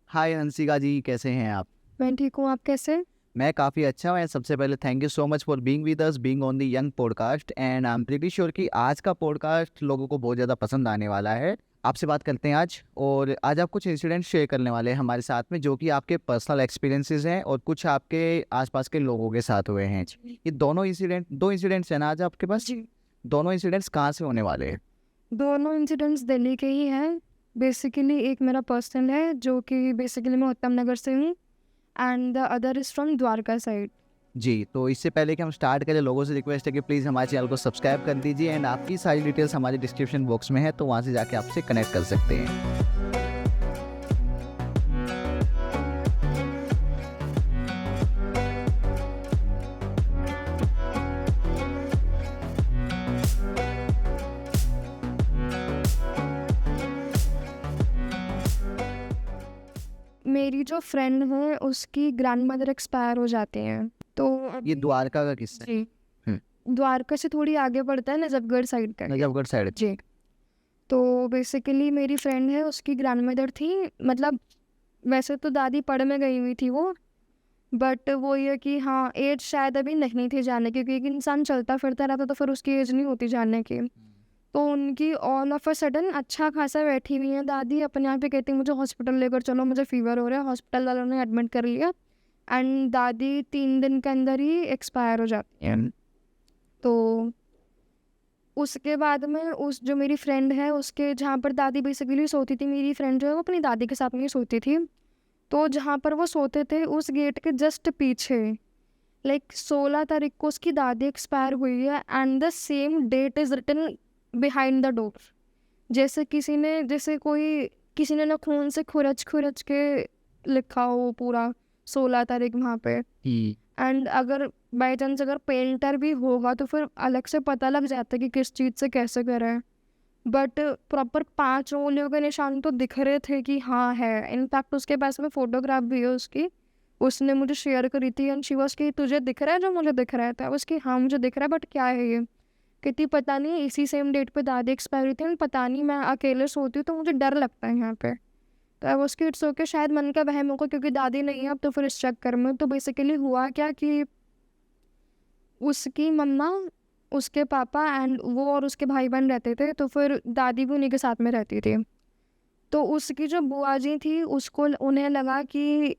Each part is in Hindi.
हाय हंसिका जी, कैसे हैं आप? मैं ठीक हूँ, आप कैसे? मैं काफ़ी अच्छा हूँ। सबसे पहले thank you so much for being with us, being on the young podcast, and I am pretty sure कि आज का पॉडकास्ट लोगों को बहुत ज़्यादा पसंद आने वाला है। आपसे बात करते हैं आज, और आज आप कुछ इंसिडेंट शेयर करने वाले हैं हमारे साथ में, जो कि आपके पर्सनल एक्सपीरियंसेस हैं और कुछ आपके आसपास के लोगों के साथ हुए हैं। जी। ये दो इंसिडेंट्स हैं ना आज आपके पास? जी। दोनों इंसिडेंट्स कहाँ से होने वाले हैं? दोनों इंसिडेंट्स दिल्ली के ही हैं। बेसिकली एक मेरा पर्सनल है जो कि बेसिकली मैं उत्तम नगर से हूँ and the other is from Dwarka side. जी, तो इससे पहले कि हम स्टार्ट करें, लोगों से रिक्वेस्ट है कि प्लीज़ हमारे चैनल को सब्सक्राइब कर दीजिए, एंड आपकी सारी डिटेल्स हमारे डिस्क्रिप्शन बॉक्स में है, तो वहाँ से जाके आपसे कनेक्ट कर सकते हैं। मेरी जो फ्रेंड है उसकी ग्रैंडमदर एक्सपायर हो जाते हैं, तो ये अभी द्वारका का किस्सा है? जी हम्म, द्वारका से थोड़ी आगे पड़ता है, नजफगढ़ साइड का। नजफगढ़ साइड। जी। तो बेसिकली मेरी फ्रेंड है, उसकी ग्रैंडमदर थी। मतलब वैसे तो दादी पढ़ में गई हुई थी वो, बट वो ये कि हाँ, एज शायद अभी नहीं थी जाने की, क्योंकि एक इंसान चलता फिरता रहता तो फिर उसकी एज नहीं होती जाने की। तो उनकी ऑल ऑफ अ सडन अच्छा खासा बैठी हुई है दादी, अपने आप ही कहती मुझे हॉस्पिटल लेकर चलो, मुझे फीवर हो रहा है। हॉस्पिटल वालों ने एडमिट कर लिया एंड दादी 3 दिन के अंदर ही एक्सपायर हो जाती है। तो उसके बाद में उस जो मेरी फ्रेंड है उसके जहाँ पर दादी बेसिकली सोती थी, मेरी फ्रेंड जो है वो अपनी दादी के साथ में ही सोती थी। तो जहाँ पर वो सोते थे उस गेट के जस्ट पीछे, लाइक 16 तारीख को उसकी दादी एक्सपायर हुई है and the same date is written behind the door. जैसे किसी ने ना खून से खुरच खुरच के लिखा हो पूरा 16 तारीख वहाँ पे। एंड अगर बाई चांस अगर पेंटर भी होगा तो फिर अलग से पता लग जाता है कि किस चीज़ से कैसे करा है। बट प्रॉपर 5 उंगलियों के निशान तो दिख रहे थे कि हाँ है। इनफैक्ट उसके पास में फोटोग्राफ भी है उसकी, उसने मुझे शेयर करी थी एंड शी वाज कि तुझे दिख रहा है जो मुझे दिख रहा था। उसकी हाँ मुझे दिख रहा है, बट क्या है ये? कहती पता नहीं, इसी सेम डेट पे दादी एक्सपायर हुई थी एंड पता नहीं, मैं अकेले सोती हूँ तो मुझे डर लगता है यहाँ पे। तो आई वाज कि इट्स ओके, शायद मन का वहम होगा क्योंकि दादी नहीं है अब, तो फिर इस चक्कर में तो बेसिकली हुआ क्या कि उसकी मम्मा, उसके पापा एंड वो और उसके भाई बहन रहते थे, तो फिर दादी भी उन्हीं के साथ में रहती थी। तो उसकी जो बुआ जी थी उसको उन्हें लगा कि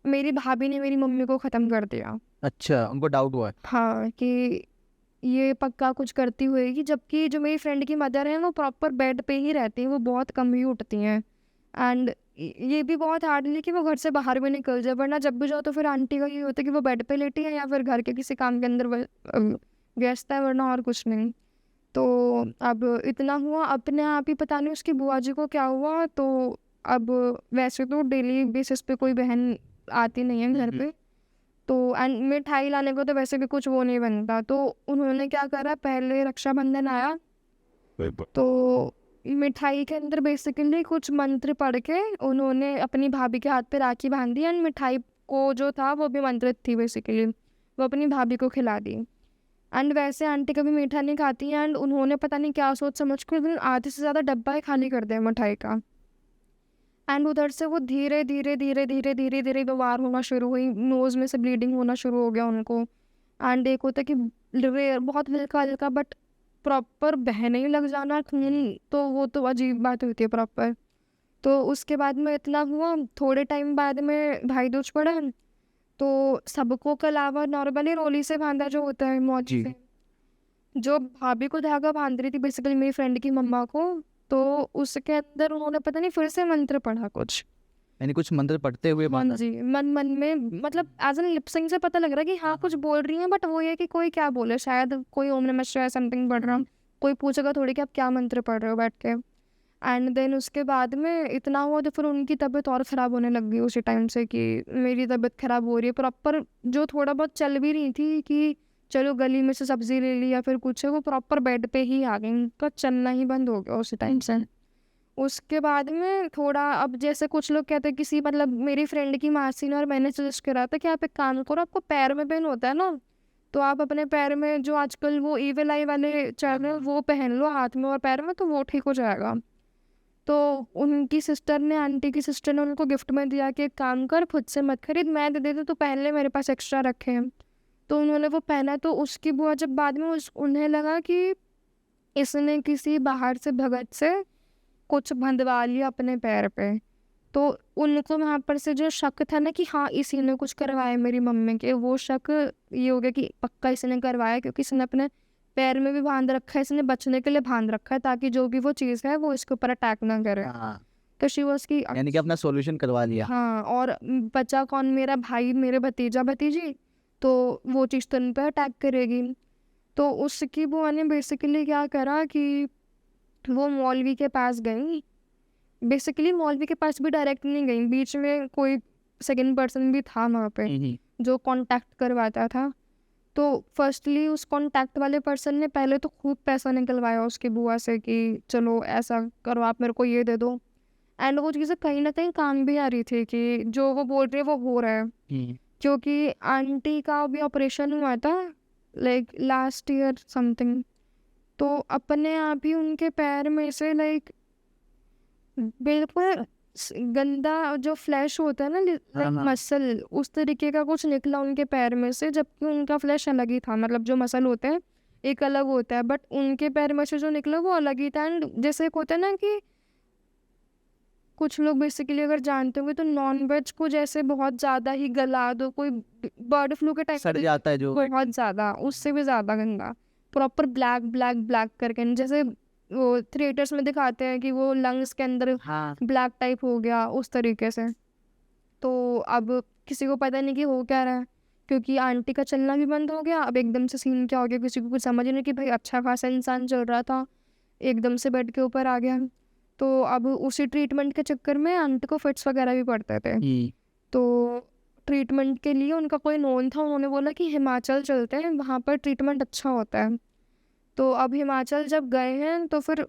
मेरी भाभी ने मेरी मम्मी को ख़त्म कर दिया। अच्छा, उनको डाउट हुआ है। हाँ, कि ये पक्का कुछ करती होएगी, जबकि जो मेरी फ्रेंड की मदर है वो प्रॉपर बेड पे ही रहती हैं, वो बहुत कम ही उठती हैं। एंड ये भी बहुत हार्डली कि वो घर से बाहर भी निकल जाए, वरना जब भी जाओ तो फिर आंटी का ये होता है कि वो बेड पे लेटी है या फिर घर के किसी काम के अंदर व्यस्त है, वरना और कुछ नहीं। तो अब इतना हुआ, अपने आप ही पता नहीं उसकी बुआ जी को क्या हुआ। तो अब वैसे तो डेली बेसिस पे कोई बहन आती नहीं है घर पे, तो एंड मिठाई लाने को तो वैसे भी कुछ वो नहीं बनता। तो उन्होंने क्या करा, पहले रक्षाबंधन आया तो मिठाई के अंदर बेसिकली कुछ मंत्र पढ़ के उन्होंने अपनी भाभी के हाथ पे राखी बांधी एंड मिठाई को जो था वो भी मंत्रित थी, बेसिकली वो अपनी भाभी को खिला दी। एंड वैसे आंटी कभी मीठा नहीं खाती हैं एंड उन्होंने पता नहीं क्या सोच समझ के आधे से ज़्यादा डब्बा ही खाली कर दिया मिठाई का। एंड उधर से वो धीरे धीरे धीरे धीरे धीरे धीरे बीमार होना शुरू हुई, नोज़ में से ब्लीडिंग होना शुरू हो गया उनको। एंड एक होता है कि रेयर बहुत हल्का हल्का, बट प्रॉपर बहने ही लग जाना खून, तो वो तो अजीब बात होती है प्रॉपर। तो उसके बाद में इतना हुआ, थोड़े टाइम बाद में भाई दूज पड़ा, तो सबको के अलावा नॉर्मली रोली से बांधा जो होता है मौजी जी। से, जो भाभी को धागा बांध रही थी बेसिकली मेरी फ्रेंड की मम्मा को, तो उसके अंदर उन्होंने पता नहीं फिर से मंत्र पढ़ा कुछ। यानी कुछ मंत्र पढ़ते हुए हाँ बांधा? जी, मन मन में, मतलब एज एन लिपसिंग से पता लग रहा है कि हाँ कुछ बोल रही हैं, बट वो ये कि कोई क्या बोले, शायद कोई ओम नमः शिवाय समथिंग पढ़ रहा। कोई पूछेगा थोड़ी कि आप क्या मंत्र पढ़ रहे हो बैठ के। एंड देन उसके बाद में इतना हुआ तो फिर उनकी तबीयत और ख़राब होने लग गई उसी टाइम से, कि मेरी तबीयत ख़राब हो रही है प्रॉपर। जो थोड़ा बहुत चल भी रही थी कि चलो गली में से सब्ज़ी ले ली या फिर कुछ है, वो प्रॉपर बेड पे ही आ गई, उनका चलना ही बंद हो गया उसी टाइम से। उसके बाद में थोड़ा, अब जैसे कुछ लोग कहते हैं किसी, मतलब मेरी फ्रेंड की मासी ने और मैंने सजेस्ट करा था कि आप एक काम करो, आपको पैर में पेन होता है ना, तो आप अपने पैर में जो आजकल वो ईविल आई वाले चल रहे हैं वो पहन लो हाथ में और पैर में, तो वो ठीक हो जाएगा। तो उनकी सिस्टर ने, आंटी की सिस्टर ने उनको गिफ्ट में दिया कि एक काम कर, खुद से मत खरीद, मैं दे देती, तो पहन ले, मेरे पास एक्स्ट्रा रखे हैं। तो उन्होंने वो पहना। तो उसकी बुआ जब बाद में उन्हें लगा कि इसने किसी बाहर से भगत से कुछ बंधवा लिया अपने पैर पे, तो उनको वहाँ पर से जो शक था ना कि हाँ इसी ने कुछ करवाया मेरी मम्मी के, वो शक ये हो गया कि पक्का इसने करवाया, क्योंकि इसने अपने पैर में भी बांध रखा है, इसने बचने के लिए बांध रखा है ताकि जो भी वो चीज़ है वो इसके ऊपर अटैक ना करे। हाँ, तो शी वॉज की यानी कि अपना सॉल्यूशन करवा लिया। हाँ, और बचा कौन, मेरा भाई, मेरे भतीजा भतीजी, तो वो चीज़ तो इन पर अटैक करेगी। तो उसकी बुआ ने बेसिकली क्या करा कि वो मौलवी के पास गई। बेसिकली मौलवी के पास भी डायरेक्ट नहीं गई, बीच में कोई सेकंड पर्सन भी था वहाँ पे जो कांटेक्ट करवाता था। तो फर्स्टली उस कांटेक्ट वाले पर्सन ने पहले तो खूब पैसा निकलवाया उसकी बुआ से कि चलो ऐसा करो, आप मेरे को ये दे दो। एंड वो चीज़ें कहीं ना कहीं काम भी आ रही थी कि जो वो बोल रहे वो हो रहा है, क्योंकि आंटी का भी ऑपरेशन हुआ था लाइक लास्ट ईयर समथिंग। तो अपने आप ही उनके पैर में से लाइक बिल्कुल गंदा जो फ्लैश होता है ना, लाइक हाँ। मसल, उस तरीके का कुछ निकला उनके पैर में से, जबकि उनका फ्लैश अलग ही था। मतलब जो मसल होते हैं एक अलग होता है, बट उनके पैर में से जो निकला वो अलग ही था। एंड जैसे एक होता है ना कि कुछ लोग बेसिकली अगर जानते होंगे तो नॉन वेज को जैसे बहुत ज़्यादा ही गला दो, कोई बर्ड फ्लू के टाइप सड़ जाता है जो। बहुत ज़्यादा, उससे भी ज़्यादा गंदा, प्रॉपर ब्लैक ब्लैक ब्लैक करके, जैसे वो थिएटर्स में दिखाते हैं कि वो लंग्स के अंदर हाँ, ब्लैक टाइप हो गया, उस तरीके से। तो अब किसी को पता नहीं कि हो क्या रहा है, क्योंकि आंटी का चलना भी बंद हो गया। अब एकदम से सीन क्या हो गया, किसी को कुछ समझ नहीं कि भाई अच्छा खासा इंसान चल रहा था एकदम से बेड के ऊपर आ गया। तो अब उसी ट्रीटमेंट के चक्कर में आंटी को फिट्स वगैरह भी पड़ते थे। तो ट्रीटमेंट के लिए उनका कोई नोन था, उन्होंने बोला कि हिमाचल चलते हैं, वहाँ पर ट्रीटमेंट अच्छा होता है। तो अब हिमाचल जब गए हैं तो फिर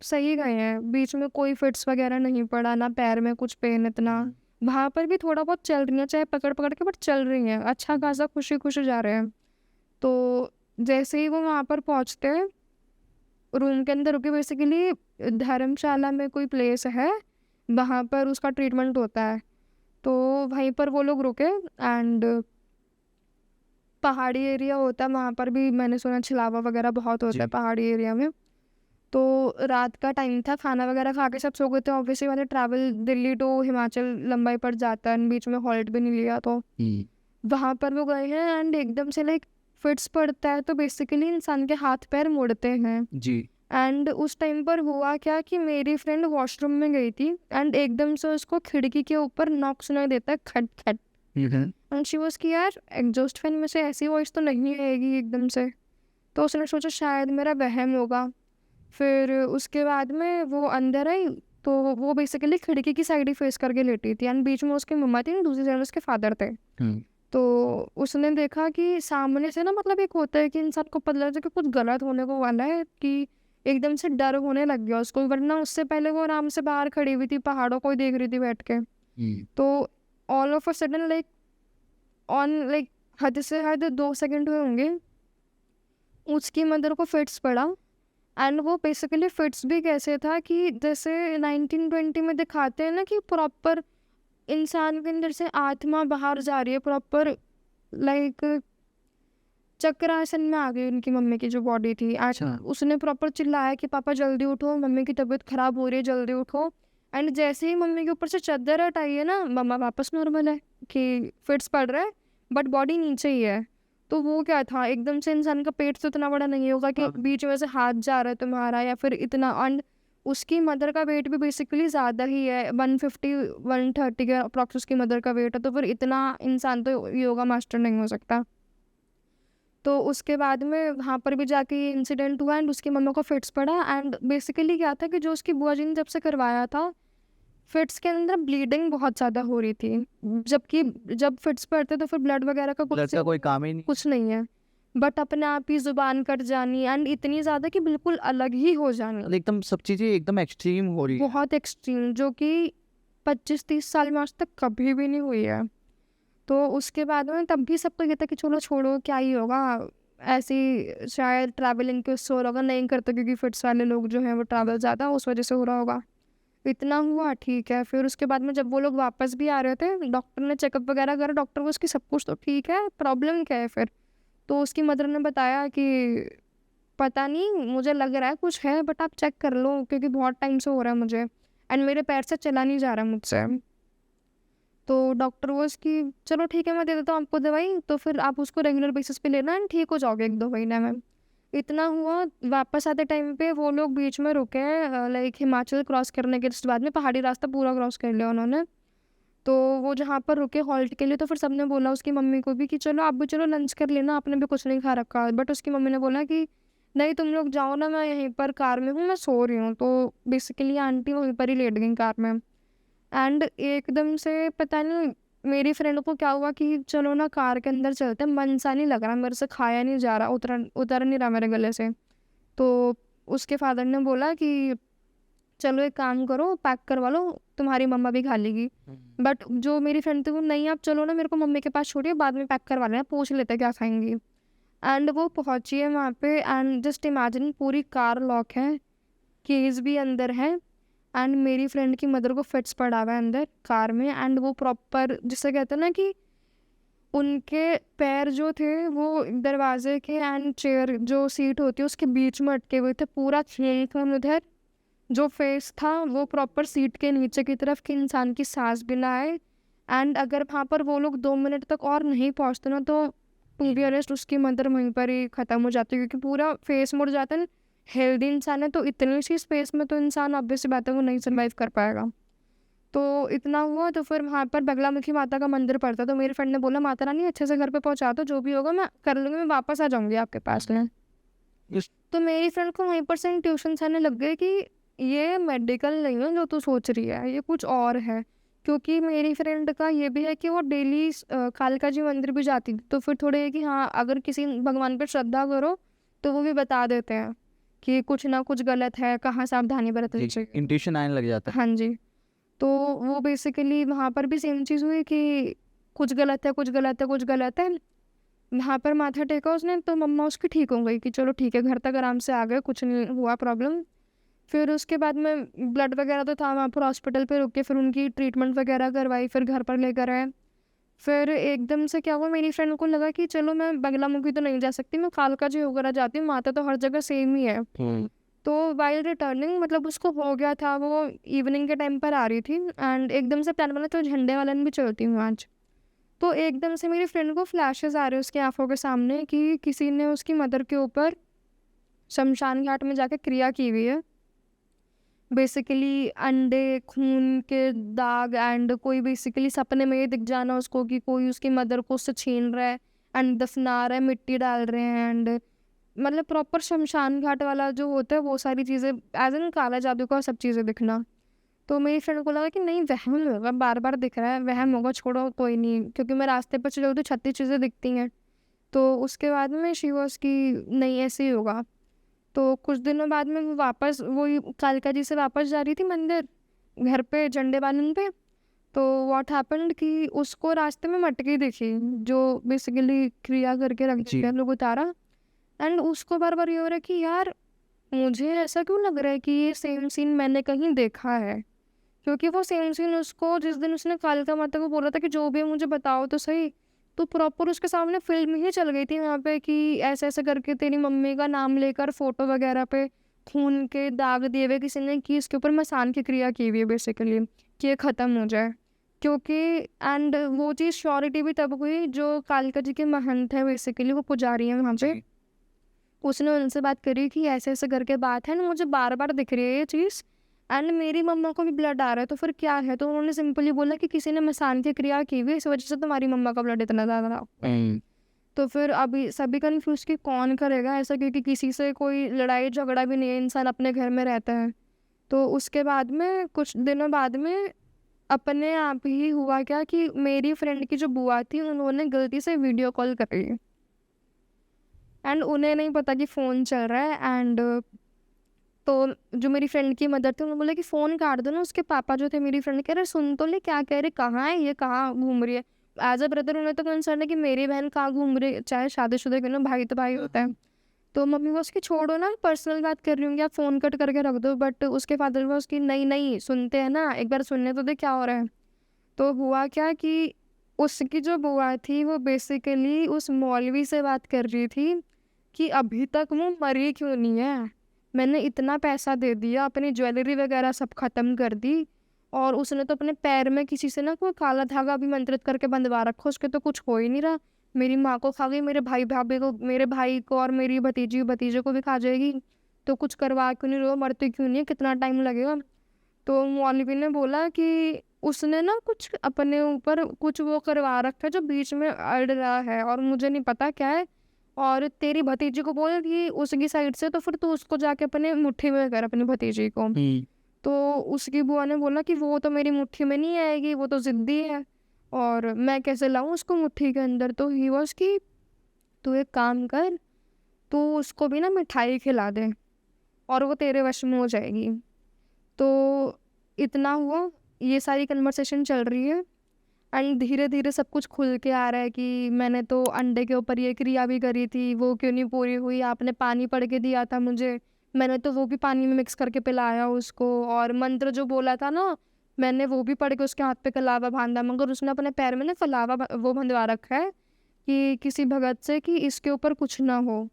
सही गए हैं, बीच में कोई फिट्स वगैरह नहीं पड़ा, ना पैर में कुछ पेन इतना। वहाँ पर भी थोड़ा बहुत चल रही हैं, चाहे पकड़ पकड़ के, बट चल रही हैं, अच्छा खासा खुशी खुशी जा रहे हैं। तो जैसे ही वो वहाँ पर पहुँचते हैं, रूम के अंदर रुके, बेसिकली धर्मशाला में कोई प्लेस है, वहाँ पर उसका ट्रीटमेंट होता है। तो वहीं पर वो लोग रुके। एंड पहाड़ी एरिया होता है वहाँ पर भी, मैंने सुना छिलावा वगैरह बहुत होता है पहाड़ी एरिया में। तो रात का टाइम था, खाना वगैरह खा के सब सो गए थे। ऑब्वियसली वाले ट्रैवल दिल्ली टू हिमाचल लंबाई पड़ जाता है, बीच में हॉल्ट भी नहीं लिया। तो वहाँ पर वो गए हैं एंड एकदम से लाइक फिट्स पड़ता है, तो बेसिकली इंसान के हाथ पैर मुड़ते हैं जी। एंड उस टाइम पर हुआ क्या कि मेरी फ्रेंड वॉशरूम में गई थी एंड एकदम से उसको खिड़की के ऊपर नॉक सुनाई देता है, खट खट। एंड शी वाज कि यार एग्जॉस्ट फैन में से ऐसी वॉइस तो नहीं आएगी एकदम से। तो उसने सोचा शायद मेरा वहम होगा। फिर उसके बाद में वो अंदर आई, तो वो बेसिकली खिड़की की साइड ही फेस करके लेटी थी एंड बीच में उसकी मम्मा थी, दूसरी साइड उसके फादर थे। तो उसने देखा कि सामने से ना, मतलब एक होता है कि इंसान को पता लगता है कि कुछ गलत होने को वाला है, कि एकदम से डर होने लग गया उसको। वरना उससे पहले वो आराम से बाहर खड़ी हुई थी, पहाड़ों को ही देख रही थी बैठ के। तो all of a sudden like like हद से हद 2 सेकंड हुए होंगे, उसकी मदर को फिट्स पड़ा। एंड वो बेसिकली फिट्स भी कैसे था कि जैसे 1920 में दिखाते हैं ना कि प्रॉपर इंसान के अंदर से आत्मा बाहर जा रही है, प्रॉपर लाइक चक्रासन में आ गई उनकी मम्मी की जो बॉडी थी। अच्छा। उसने प्रॉपर चिल्लाया कि पापा जल्दी उठो, मम्मी की तबीयत खराब हो रही है, जल्दी उठो। एंड जैसे ही मम्मी के ऊपर से चादर हटाई है ना, मम्मा वापस नॉर्मल है, कि फिट्स पड़ रहा है बट बॉडी नीचे ही है। तो वो क्या था, एकदम से इंसान का पेट तो इतना बड़ा नहीं होगा कि बीच में से हाथ जा रहा है तुम्हारा, या फिर इतना। एंड उसकी मदर का वेट भी बेसिकली ज़्यादा ही है, 150-130 के अप्रॉक्स उसकी मदर का वेट है। तो फिर इतना इंसान तो योगा मास्टर नहीं हो सकता। तो उसके बाद में वहाँ पर भी जाके ये इंसिडेंट हुआ एंड उसकी मम्मा को फिट्स पड़ा। एंड बेसिकली क्या था कि जो उसकी बुआ जी ने जब से करवाया था, फिट्स के अंदर ब्लीडिंग बहुत ज़्यादा हो रही थी, जबकि जब फिट्स पड़ते तो फिर ब्लड वगैरह का ब्लड का कोई काम ही नहीं। कुछ नहीं है, बट अपने आप ही जुबान कट जानी एंड इतनी ज़्यादा कि बिल्कुल अलग ही हो जानी, एकदम सब चीजें एकदम एक्सट्रीम हो रही है। बहुत एक्सट्रीम, जो कि 25-30 साल में आज तक कभी भी नहीं हुई है। तो उसके बाद में तब भी सबको कहता कि चलो छोड़ो, क्या ही होगा, ऐसी शायद ट्रैवलिंग के उससे हो रहा होगा, नहीं करते क्योंकि फिट्स वाले लोग जो हैं वो ट्रैवल ज़्यादा उस वजह से हो रहा होगा। इतना हुआ ठीक है। फिर उसके बाद में जब वो लोग वापस भी आ रहे थे, डॉक्टर ने चेकअप वगैरह करा, डॉक्टर को उसकी सब कुछ तो ठीक है, प्रॉब्लम क्या है फिर? तो उसकी मदर ने बताया कि पता नहीं, मुझे लग रहा है कुछ है, बट आप चेक कर लो क्योंकि बहुत टाइम से हो रहा है मुझे, एंड मेरे पैर से चला नहीं जा रहा मुझसे। तो डॉक्टर वो इसकी, चलो ठीक है मैं दे देता हूँ आपको दवाई, तो फिर आप उसको रेगुलर बेसिस पे लेना एंड ठीक हो जाओगे 1-2 महीने में। इतना हुआ, वापस आते टाइम पे वो लोग बीच में रुके, लाइक हिमाचल क्रॉस करने के जस्ट बाद में पहाड़ी रास्ता पूरा क्रॉस कर लिया उन्होंने। तो वो जहाँ पर रुके हॉल्ट के लिए, तो फिर सबने बोला उसकी मम्मी को भी कि चलो आप भी चलो लंच कर लेना, आपने भी कुछ नहीं खा रखा। बट उसकी मम्मी ने बोला कि नहीं तुम लोग जाओ ना, मैं यहीं पर कार में हूँ, मैं सो रही हूँ। तो बेसिकली आंटी वहीं पर ही लेट गई कार में। एंड एकदम से पता नहीं मेरी फ्रेंड को क्या हुआ कि चलो ना कार के अंदर चलते हैं, मन सा नहीं लग रहा, मेरे से खाया नहीं जा रहा, उतर नहीं रहा मेरे गले से। तो उसके फादर ने बोला कि चलो एक काम करो, पैक करवा लो, तुम्हारी मम्मा भी खा लेगी। बट जो मेरी फ्रेंड थी वो, नहीं आप चलो ना, मेरे को मम्मी के पास छोड़िए, बाद में पैक करवा लेना, पूछ लेते क्या खाएंगी। एंड वो पहुंची है वहाँ पे, एंड जस्ट इमेजिन पूरी कार लॉक है, कीज भी अंदर है, एंड मेरी फ्रेंड की मदर को फिट्स पड़ा हुआ है अंदर कार में। एंड वो प्रॉपर जिसे कहते हैं ना कि उनके पैर जो थे वो दरवाजे के एंड चेयर जो सीट होती है उसके बीच में अटके हुए थे, पूरा खून उधर। जो फेस था वो प्रॉपर सीट के नीचे की तरफ, कि इंसान की सांस भी ना आए। एंड अगर वहाँ पर वो लोग 2 मिनट तक और नहीं पहुँचते ना, तो टू बी ऑनेस्ट उसकी मदर वहीं पर ही ख़त्म हो जाती है, क्योंकि पूरा फेस मुड़ जाता है। हेल्दी इंसान है तो इतनी सी स्पेस में तो इंसान ऑब्वियस सी बात है वो नहीं सर्वाइव कर पाएगा। तो इतना हुआ, तो फिर वहाँ पर बगलामुखी माता का मंदिर पड़ता, तो मेरी फ्रेंड ने बोला माता रानी अच्छे से घर पे पहुँचा दो, जो भी होगा मैं कर लूँगी, मैं वापस आ जाऊँगी आपके पास में। तो मेरी फ्रेंड को वहीं पर से ट्यूशन आने लग गए कि ये मेडिकल नहीं है जो तू सोच रही है, ये कुछ और है। क्योंकि मेरी फ्रेंड का ये भी है कि वो डेली कालका जी मंदिर भी जाती थी, तो फिर थोड़े कि हाँ अगर किसी भगवान पर श्रद्धा करो तो वो भी बता देते हैं कि कुछ ना कुछ गलत है, कहाँ सावधानी बरतनी चाहिए। इंट्यूशन आने लग जाता है। हाँ जी। तो वो बेसिकली वहाँ पर भी सेम चीज़ हुई कि कुछ गलत है, कुछ गलत है, कुछ गलत है। वहाँ पर माथा टेका उसने, तो मम्मा उसकी ठीक हो गई कि चलो ठीक है, घर तक आराम से आ गए, कुछ नहीं हुआ प्रॉब्लम। फिर उसके बाद में ब्लड वगैरह तो था, वहाँ पर हॉस्पिटल पे रुक के फिर उनकी ट्रीटमेंट वगैरह करवाई, फिर घर पर लेकर आए। फिर एकदम से क्या हुआ, मेरी फ्रेंड को लगा कि चलो मैं बगलामुखी तो नहीं जा सकती, मैं कालका जी वगैरह जाती हूँ, माता तो हर जगह सेम ही है। तो वाइल रिटर्निंग, मतलब उसको हो गया था, वो इवनिंग के टाइम पर आ रही थी, एंड एकदम से प्लान बना तो झंडे वालन भी चलती हूँ आज। तो एकदम से मेरी फ्रेंड को फ्लैशेस आ रहे उसकी आंखों के सामने कि किसी ने उसकी मदर के ऊपर शमशान घाट में जाकर क्रिया की हुई है। बेसिकली अंडे, खून के दाग, एंड कोई बेसिकली सपने में ये दिख जाना उसको कि कोई उसकी मदर को उससे छीन रहा है एंड दफना रहा है, मिट्टी डाल रहे हैं, एंड मतलब प्रॉपर शमशान घाट वाला जो होता है वो सारी चीज़ें, एज एन काला जादू का सब चीज़ें दिखना। तो मेरी फ्रेंड को लगा कि नहीं वहम होगा, बार बार दिख रहा है, वहम होगा, छोड़ो कोई नहीं, क्योंकि मैं रास्ते पर चलूँ तो 36 चीज़ें दिखती हैं। तो उसके बाद में शी वॉज की नहीं ऐसे ही होगा। तो कुछ दिनों बाद में वो वापस वही कालका जी से वापस जा रही थी मंदिर, घर पे झंडे बांधने पे। तो व्हाट हैपेंड कि उसको रास्ते में मटकी दिखी जो बेसिकली क्रिया करके रख जी। देते हैं लोग, उतारा। एंड उसको बार बार ये हो रहा है कि यार मुझे ऐसा क्यों लग रहा है कि ये सेम सीन मैंने कहीं देखा है, क्योंकि वो सेम सीन उसको जिस दिन उसने कालका माता को बोला था कि जो भी है मुझे बताओ तो सही, तो प्रॉपर उसके सामने फिल्म ही चल गई थी वहाँ पे कि ऐसे ऐसे करके तेरी मम्मी का नाम लेकर फोटो वगैरह पे खून के दाग दिए हुए किसी ने कि इसके ऊपर मसान की क्रिया की हुई है बेसिकली, कि ये ख़त्म हो जाए। क्योंकि एंड वो चीज़ श्योरिटी भी तब हुई जो कालका जी के महंत है, बेसिकली वो पुजारी हैं वहाँ पे। उसने उनसे बात करी कि ऐसे ऐसे करके बात है ना, मुझे बार बार दिख रही है ये चीज़, एंड मेरी मम्मा को भी ब्लड आ रहा है, तो फिर क्या है? तो उन्होंने सिंपली बोला कि किसी ने मसान की क्रिया की हुई है, इस वजह से तुम्हारी मम्मा का ब्लड इतना ज़्यादा था। तो फिर अभी सभी कन्फ्यूज कि कौन करेगा ऐसा, क्योंकि किसी से कोई लड़ाई झगड़ा भी नहीं है, इंसान अपने घर में रहता है। तो उसके बाद में कुछ दिनों बाद में अपने आप ही हुआ क्या कि मेरी फ्रेंड की जो बुआ थी उन्होंने गलती से वीडियो कॉल करी, एंड उन्हें नहीं पता कि फ़ोन चल रहा है। एंड तो जो मेरी फ्रेंड की मदर थी उन्होंने बोला कि फ़ोन काट दो ना। उसके पापा जो थे मेरी फ्रेंड कह रहे सुन तो ले, क्या कह रहे, कहाँ है ये, कहाँ घूम रही है। एज अ ब्रदर उन्हें तो कंसर्न है कि मेरी बहन कहाँ घूम रही है, चाहे शादीशुदा क्यों ना, भाई तो भाई होता है। तो मम्मी बोला उसकी छोड़ो ना, पर्सनल बात कर रही होंगी, आप फ़ोन कट करके रख दो। बट उसके फादर बोला उसकी नहीं नहीं सुनते हैं ना, एक बार सुनने तो दे क्या हो रहा है। तो हुआ क्या कि उसकी जो बुआ थी वो बेसिकली उस मौलवी से बात कर रही थी कि अभी तक वो मरी क्यों नहीं है। मैंने इतना पैसा दे दिया, अपनी ज्वेलरी वगैरह सब ख़त्म कर दी, और उसने तो अपने पैर में किसी से ना कोई काला धागा अभिमंत्रित करके बंधवा रखा, उसके तो कुछ हो ही नहीं रहा। मेरी माँ को खा गई, मेरे भाई भाभी को, मेरे भाई को और मेरी भतीजी भतीजे को भी खा जाएगी। तो कुछ करवा क्यों नहीं रहे हो, मरते क्यों नहीं है, कितना टाइम लगेगा। तो मौलवी ने बोला कि उसने ना कुछ अपने ऊपर कुछ वो करवा रखा है जो बीच में अड़ रहा है, और मुझे नहीं पता क्या है। और तेरी भतीजी को बोल कि उसकी साइड से, तो फिर तू उसको जाके अपने मुट्ठी में कर, अपनी भतीजी को। तो उसकी बुआ ने बोला कि वो तो मेरी मुट्ठी में नहीं आएगी, वो तो ज़िद्दी है, और मैं कैसे लाऊं उसको मुट्ठी के अंदर। तो ही वॉज कि तू एक काम कर, तू उसको भी ना मिठाई खिला दे और वो तेरे वश में हो जाएगी। तो इतना हुआ, ये सारी कन्वर्सेशन चल रही है, एंड धीरे धीरे सब कुछ खुल के आ रहा है कि मैंने तो अंडे के ऊपर ये क्रिया भी करी थी, वो क्यों नहीं पूरी हुई, आपने पानी पढ़ के दिया था मुझे, मैंने तो वो भी पानी में मिक्स करके पिलाया उसको, और मंत्र जो बोला था ना, मैंने वो भी पढ़ के उसके हाथ पे कलावा बांधा, मगर उसने अपने पैर में ना वो बंधवा रखा है कि किसी भगत से कि इसके ऊपर कुछ ना हो।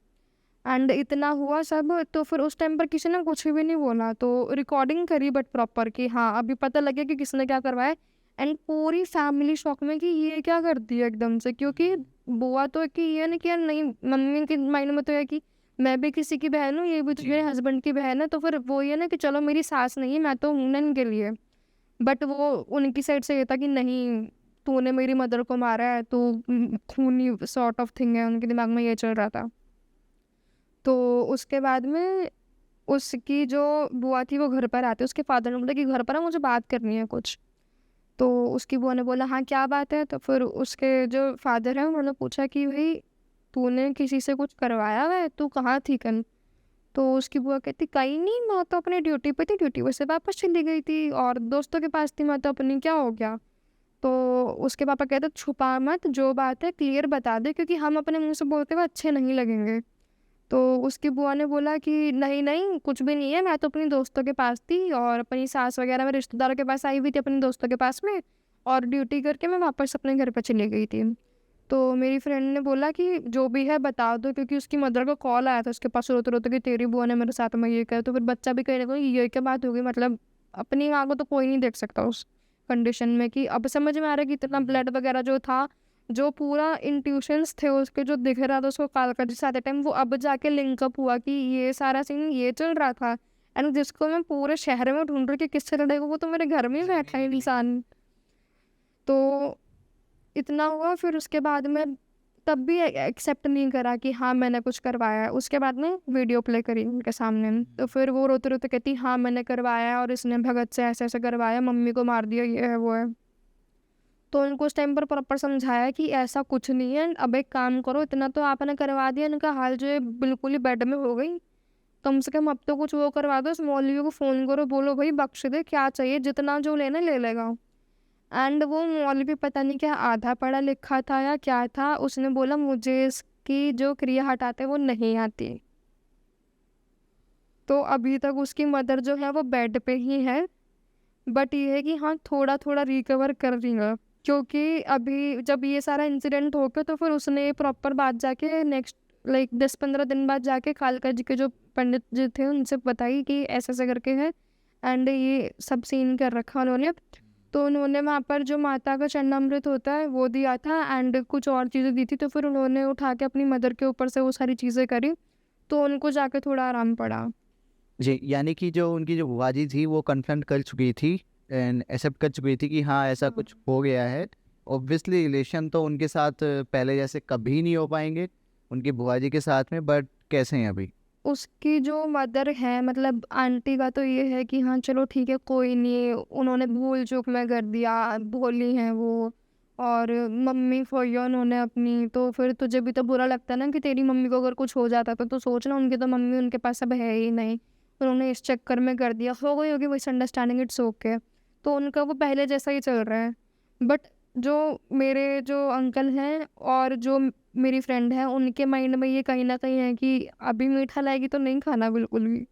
एंड इतना हुआ सब, तो फिर उस टाइम पर किसी ने कुछ भी नहीं बोला, तो रिकॉर्डिंग करी बट प्रॉपर कि हाँ अभी पता लगे कि किसने क्या करवाया। एंड पूरी फैमिली शॉक में कि ये क्या कर दिया एकदम से, क्योंकि बुआ तो कि ये नहीं कि यार नहीं, मम्मी के माइंड में तो है कि मैं भी किसी की बहन हूँ, ये भी तो मेरे हस्बैंड की बहन है, तो फिर वो ये ना कि चलो मेरी सास नहीं है, मैं तो हूँ ना इनके लिए। बट वो उनकी साइड से ये था कि नहीं, तूने मेरी मदर को मारा है, तो खूनी सॉर्ट ऑफ थिंग है, उनके दिमाग में ये चल रहा था। तो उसके बाद में उसकी जो बुआ थी वो घर पर आती, उसके फादर ने बोला कि घर पर आ, मुझे बात करनी है कुछ। तो उसकी बुआ ने बोला हाँ क्या बात है। तो फिर उसके जो फादर हैं उन्होंने पूछा कि भाई तूने किसी से कुछ करवाया हुआ है, तू कहाँ थी कल। तो उसकी बुआ कहती कहीं नहीं, मैं तो अपनी ड्यूटी पे थी, ड्यूटी पर से वापस चली गई थी और दोस्तों के पास थी, मैं तो अपनी, क्या हो गया। तो उसके पापा कहते छुपा मत, जो बात है क्लियर बता दे, क्योंकि हम अपने मुंह से बोलते हुए अच्छे नहीं लगेंगे। तो उसकी बुआ ने बोला कि नहीं नहीं कुछ भी नहीं है, मैं तो अपनी दोस्तों के पास थी और अपनी सास वगैरह में रिश्तेदारों के पास आई हुई थी, अपने दोस्तों के पास में, और ड्यूटी करके मैं वापस अपने घर पर चली गई थी। तो मेरी फ्रेंड ने बोला कि जो भी है बता दो, क्योंकि उसकी मदर का कॉल आया था उसके पास रोते रोते कि तेरी बुआ ने मेरे साथ में ये किया। तो फिर बच्चा भी कहने को ये क्या बात होगी, मतलब अपनी माँ को तो कोई नहीं देख सकता उस कंडीशन में। कि अब समझ में आ रहा है कि इतना ब्लड वगैरह जो था, जो पूरा इंट्यूशंस थे उसके, जो दिख रहा था उसको कालका जी साथ टाइम, वो अब जाके लिंकअप हुआ कि ये सारा सीन ये चल रहा था। एंड जिसको मैं पूरे शहर में ढूंढ रही कि किससे लड़ेगा, वो तो मेरे घर में ही बैठा है इंसान। तो इतना हुआ, फिर उसके बाद में तब भी एक्सेप्ट नहीं करा कि हाँ मैंने कुछ करवाया है। उसके बाद में वीडियो प्ले करी उनके सामने, तो फिर वो रोते रोते कहती हाँ मैंने करवाया है और इसने भगत से ऐसे ऐसे करवाया, मम्मी को मार दिया, ये है वो है। तो उनको उस टाइम पर प्रॉपर समझाया कि ऐसा कुछ नहीं है, अब एक काम करो, इतना तो आपने करवा दिया, इनका हाल जो है बिल्कुल ही बेड में हो गई, कम से कम अब तो कुछ वो करवा दो, उस मौलवी को फ़ोन करो, बोलो भाई बख्श दे, क्या चाहिए, जितना जो लेना ले लेगा। एंड वो मौलवी पता नहीं क्या आधा पढ़ा लिखा था या क्या था, उसने बोला मुझे इसकी जो क्रिया हटाते वो नहीं आती। तो अभी तक उसकी मदर जो है वो बेड पे ही है, बट ये है कि हाँ थोड़ा थोड़ा रिकवर कर रही है। क्योंकि अभी जब ये सारा इंसिडेंट हो गया तो फिर उसने प्रॉपर बात जाके नेक्स्ट लाइक 10-15 दिन बाद जाके कालका जी के जो पंडित जी थे उनसे बताई कि ऐसे ऐसे करके है, एंड ये सब सीन कर रखा उन्होंने। तो उन्होंने वहाँ पर जो माता का चरणामृत होता है वो दिया था, एंड कुछ और चीज़ें दी थी, तो फिर उन्होंने उठा के अपनी मदर के ऊपर से वो सारी चीज़ें करी, तो उनको जाके थोड़ा आराम पड़ा। जी, यानी कि जो उनकी जो बुआ जी थी वो कन्फ्रंट कर चुकी थी एंड एक्सेप्ट कर चुकी थी कि हाँ ऐसा कुछ हो गया है। ऑब्वियसली रिलेशन तो उनके साथ पहले जैसे कभी नहीं हो पाएंगे उनकी बुआ जी के साथ में, बट कैसे हैं अभी? उसकी जो मदर है, मतलब आंटी का तो ये है कि हाँ चलो ठीक है कोई नहीं, उन्होंने भूल चूक में कर दिया, भोली हैं वो, और मम्मी खोई है उन्होंने अपनी, तो फिर तुझे भी तो बुरा लगता है ना कि तेरी मम्मी को अगर कुछ हो जाता तो सोच ना, उनकी तो मम्मी उनके पास अब है ही नहीं, उन्होंने इस चक्कर में कर दिया, हो गई होगी मिसअंडरस्टैंडिंग, इट्स ओके। तो उनका वो पहले जैसा ही चल रहा है। बट जो मेरे जो अंकल हैं और जो मेरी फ्रेंड है, उनके माइंड में ये कहीं न कहीं है कि अभी मीठा लाएगी तो नहीं खाना बिल्कुल भी,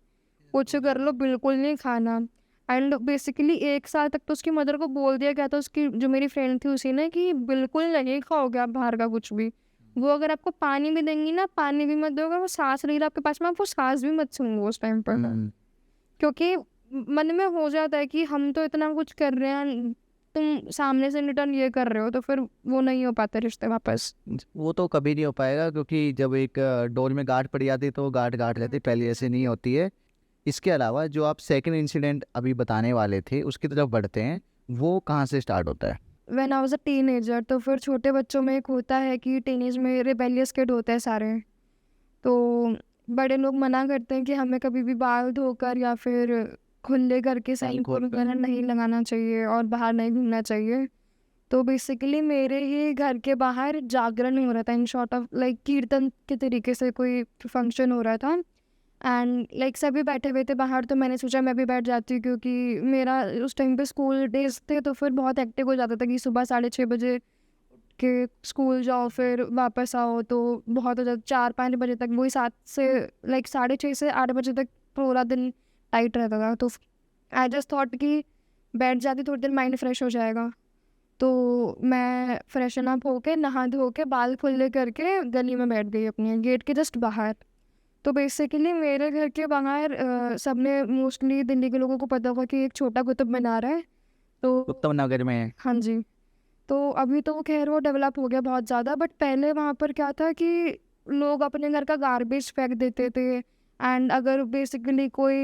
कुछ कर लो बिल्कुल नहीं खाना। एंड बेसिकली 1 साल तक तो उसकी मदर को बोल दिया गया था, उसकी जो मेरी फ्रेंड थी उसी ने, कि बिल्कुल नहीं खाओगे आप बाहर का कुछ भी। वो अगर आपको पानी भी देंगी ना, पानी भी मत दो, अगर वो साँस ले रहा आपके पास में, आप वो साँस भी मत सूँघो उस टाइम पर। हम्म, क्योंकि मन में हो जाता है कि हम तो इतना कुछ कर रहे हैं, तुम सामने से रिटर्न ये कर रहे हो, तो फिर वो नहीं हो पाते रिश्ते वापस। वो तो कभी नहीं हो पाएगा, क्योंकि जब एक डोर में गांठ पड़ जाती है तो वो गांठ गांठ रहती है, पहले ऐसे नहीं होती है। इसके अलावा जो आप सेकंड इंसिडेंट अभी बताने वाले थे उसकी तरफ बढ़ते हैं, वो कहाँ से स्टार्ट होता है? When I was a teenager, तो फिर छोटे बच्चों में एक होता है कि टीनेज में रिबेलियस किड होते हैं सारे। तो बड़े लोग मना करते हैं कि हमें कभी भी बाल धोकर या फिर खुले करके सैनिक खोल कर। वगैरह नहीं लगाना चाहिए और बाहर नहीं घूमना चाहिए। तो बेसिकली मेरे ही घर के बाहर जागरण हो रहा था, इन शॉर्ट ऑफ लाइक कीर्तन के तरीके से कोई फंक्शन हो रहा था। एंड लाइक सभी बैठे हुए थे बाहर, तो मैंने सोचा मैं भी बैठ जाती हूँ, क्योंकि मेरा उस टाइम पे स्कूल डेज थे, तो फिर बहुत एक्टिव हो जाता था कि सुबह 6:30 बजे के स्कूल जाओ फिर वापस आओ, तो बहुत हो जाता 4-5 बजे तक, वही 7 से लाइक 6:30 से 8 बजे तक पूरा दिन टाइट रहता था। तो आई जस्ट थॉट कि बैठ जाती, थोड़ी देर माइंड फ्रेश हो जाएगा। तो मैं फ्रेशन अप होके नहा धो के बाल खुले करके गली में बैठ गई अपने गेट के जस्ट बाहर। तो बेसिकली मेरे घर के बाहर सबने मोस्टली दिल्ली के लोगों को पता होगा कि एक छोटा कुतुब मीनार है। तो उत्तम नगर में है। हाँ जी, तो अभी तो खैर वो डेवलप हो गया बहुत ज़्यादा, बट पहले वहाँ पर क्या था कि लोग अपने घर का गार्बेज फेंक देते थे। एंड अगर बेसिकली कोई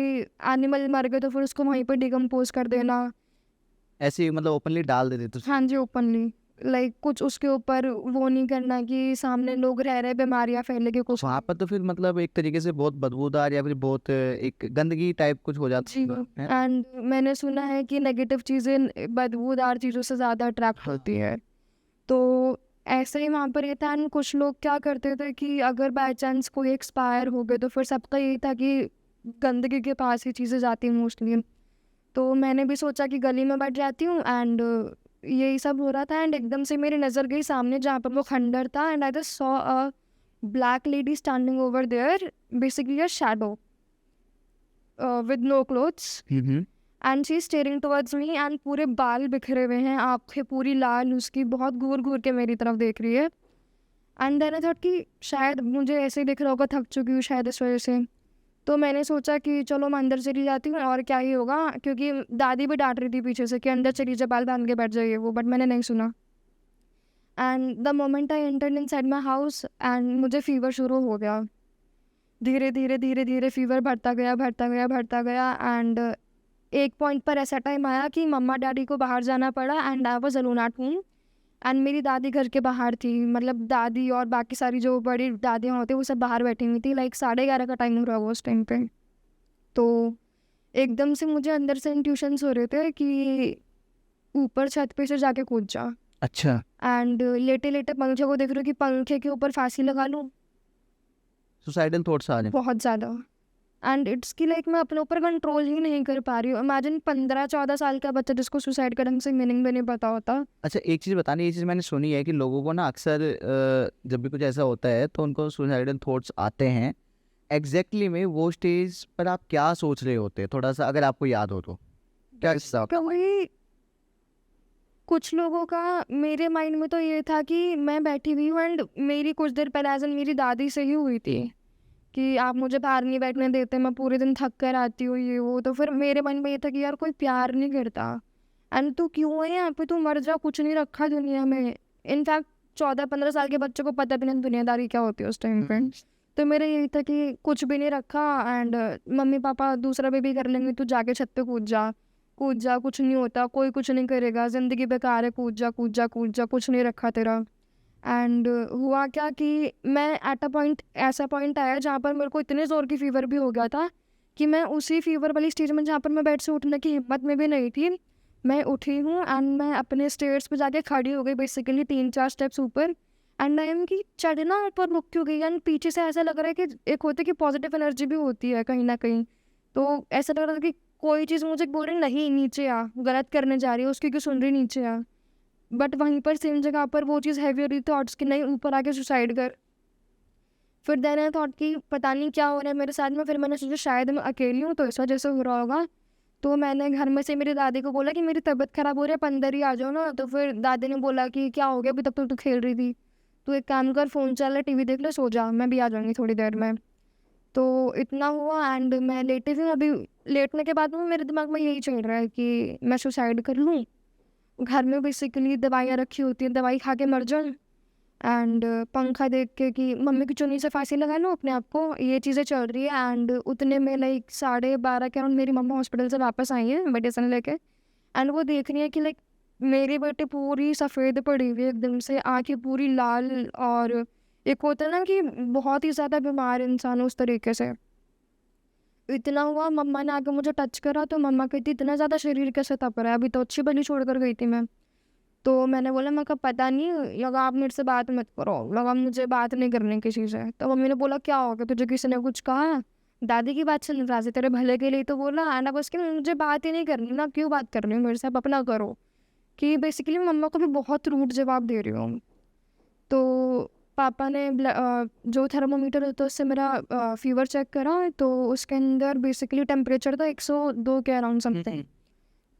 एनिमल मर गए तो फिर उसको वहीं पर डिकम्पोज कर देना। ऐसे ही मतलब ओपनली डाल देते तो? हाँ जी, ओपनली लाइक कुछ उसके ऊपर वो नहीं करना कि सामने लोग रह रहे बीमारियाँ फैलेगी कुछ। वहाँ पर तो फिर मतलब एक तरीके से बहुत बदबूदार या फिर बहुत एक गंदगी टाइप कुछ हो जाता जी, है। एंड मैंने सुना है कि नेगेटिव चीज़ें बदबूदार चीज़ों से ज़्यादा अट्रैक्ट होती है। तो ऐसे ही वहाँ पर ये था। एंड कुछ लोग क्या करते थे कि अगर बाय चांस कोई एक्सपायर हो गए तो फिर सबका यही था कि गंदगी के पास ही चीज़ें जाती हैं मोस्टली। तो मैंने भी सोचा कि गली में बैठ जाती हूँ, एंड यही सब हो रहा था। एंड एकदम से मेरी नज़र गई सामने जहाँ पर वो खंडर था, and I just saw a black lady standing over there, basically a shadow with no clothes, and she staring towards me, and पूरे बाल बिखरे हुए हैं, आंखें पूरी लाल, उसकी बहुत घूर घूर के मेरी तरफ देख रही है। एंड देन आई थॉट कि शायद मुझे ऐसे ही दिख रहा होगा, थक चुकी हूँ शायद इस वजह से। तो मैंने सोचा कि चलो मैं अंदर चली जाती हूँ और क्या ही होगा, क्योंकि दादी भी डांट रही थी पीछे से कि अंदर चली जा, बाल बांध के बैठ जाइए वो, बट मैंने नहीं सुना। And the moment I entered inside my house, and मुझे फीवर शुरू हो गया। धीरे धीरे धीरे धीरे फीवर बढ़ता गया बढ़ता गया बढ़ता गया। एंड एक पॉइंट पर ऐसा टाइम आया कि मम्मा डैडी को बाहर जाना पड़ा, and I was alone at home. And मेरी दादी घर के बाहर थी, मतलब दादी और बाकी सारी जो बड़ी दादियाँ होती वो सब बाहर बैठी हुई थी। लाइक 11:30 का टाइम हो रहा हुआ उस टाइम पे। तो एकदम से मुझे अंदर से इंट्यूशंस हो रहे थे कि ऊपर छत पे से जाके कूद जा। अच्छा। एंड लेटे लेटे पंखे को देख रही हूँ कि पंखे के ऊपर फांसी लगा लूँ, सुसाइडल थॉट्स आ रहे हैं? बहुत ज़्यादा। एंड इट्स की लाइक मैं अपने ऊपर कंट्रोल ही नहीं कर पा रही हूँ। इमेजिन 15-14 साल का बच्चा जिसको सुसाइड का ढंग से मीनिंग भी नहीं पता होता। अच्छा, एक चीज़ बतानी, ये चीज़ मैंने सुनी है कि लोगों को ना अक्सर जब भी कुछ ऐसा होता है तो उनको सुसाइडल थॉट्स आते हैं। एग्जैक्टली में वो स्टेज पर आप क्या सोच रहे होते हैं, थोड़ा सा अगर आपको याद हो तो? क्या किस्सा? क्योंकि कुछ लोगों का मेरे माइंड में तो ये था कि मैं बैठी हुई हूँ, एंड मेरी कुछ देर पहले एज मेरी दादी से ही हुई थी कि आप मुझे बाहर नहीं बैठने देते, मैं पूरे दिन थक कर आती हूँ ये वो। तो फिर मेरे मन में ये था कि यार कोई प्यार नहीं करता, एंड तू क्यों है यहाँ पे, तू मर जा, कुछ नहीं रखा दुनिया में। इनफैक्ट 14-15 साल के बच्चों को पता भी नहीं दुनियादारी क्या होती है उस टाइम पे। तो मेरा यही था कि कुछ भी नहीं रखा, एंड मम्मी पापा दूसरा बेबी कर लेंगे, तू जाके छत पे कूद जा, कूद जा, कुछ नहीं होता, कोई कुछ नहीं करेगा, ज़िंदगी बेकार है, कूद जा कूद जा कूद जा, कुछ नहीं रखा तेरा। एंड हुआ क्या कि मैं एट अ पॉइंट, ऐसा पॉइंट आया जहाँ पर मेरे को इतने ज़ोर की फीवर भी हो गया था कि मैं उसी फीवर वाली स्टेज में जहाँ पर मैं बेड से उठने की हिम्मत में भी नहीं थी, मैं उठी हूँ एंड मैं अपने स्टेयर्स पे जाके खड़ी हो गई, बेसिकली 3-4 स्टेप्स ऊपर। एंड आई एम कि चढ़ना ऊपर रुक क्यों गई, एंड पीछे से ऐसा लग रहा है कि एक होता है कि पॉजिटिव एनर्जी भी होती है कहीं ना कहीं। तो ऐसा लग रहा था कि कोई चीज़ मुझे बोल रही नहीं नीचे आ, गलत करने जा रही है, उसकी क्यों सुन रही, नीचे आ। बट वहीं पर सेम जगह पर वो चीज़ हैवी हो रही थॉट्स कि नहीं ऊपर आके सुसाइड कर। फिर देन आई थॉट कि पता नहीं क्या हो रहा है मेरे साथ में। फिर मैंने सोचा शायद मैं अकेली हूँ तो इस वजह से हो रहा होगा। तो मैंने घर में से मेरी दादी को बोला कि मेरी तबीयत ख़राब हो रही है, आप अंदर ही आ जाओ ना। तो फिर दादी ने बोला कि क्या हो गया, अभी तक तो तू खेल रही थी, तो एक काम कर, फ़ोन चल रहा है, टीवी देख ले, सो जा, मैं भी आ जाऊँगी थोड़ी देर में। तो इतना हुआ एंड मैं लेटी थी। अभी लेटने के बाद में मेरे दिमाग में यही चल रहा है कि मैं सुसाइड कर लूँ। घर में बेसिकली दवाइयाँ रखी होती हैं, दवाई खा के मर जाऊँ एंड पंखा देख के कि मम्मी की चुन्नी से फांसी लगा लूँ अपने आप को, ये चीज़ें चल रही है। एंड उतने में लाइक 12:30 के अराउंड मेरी मम्मा हॉस्पिटल से वापस आई है मेडिसिन लेके। एंड वो देख रही है कि लाइक मेरी बेटी पूरी सफ़ेद पड़ी हुई है एकदम से, आँखें पूरी लाल। और एक होता है ना कि बहुत ही ज़्यादा बीमार इंसान हो उस तरीके से। इतना हुआ, मम्मा ने आके मुझे टच करा तो मम्मा कहती इतना ज़्यादा शरीर कैसे तप रहा है, अभी तो अच्छी भली छोड़ कर गई थी मैं। तो मैंने बोला, मैं कहा पता नहीं, लगा आप मेरे से बात मत करो, लगा मुझे बात नहीं करनी किसी से। तो मम्मी ने बोला क्या हो गया, तुझे किसी ने कुछ कहा? दादी की बात से नाराज़ है, तेरे भले के लिए तो बोला। एंड अब उसके मुझे बात ही नहीं करनी ना, क्यों बात कर रही हूँ मेरे से, आप अपना करो। कि बेसिकली मम्मा को भी बहुत रूड जवाब दे रही हूँ। तो पापा ने जो थर्मामीटर होता है उससे मेरा फीवर चेक करा तो उसके अंदर बेसिकली टेम्परेचर था 102 के अराउंड समथिंग।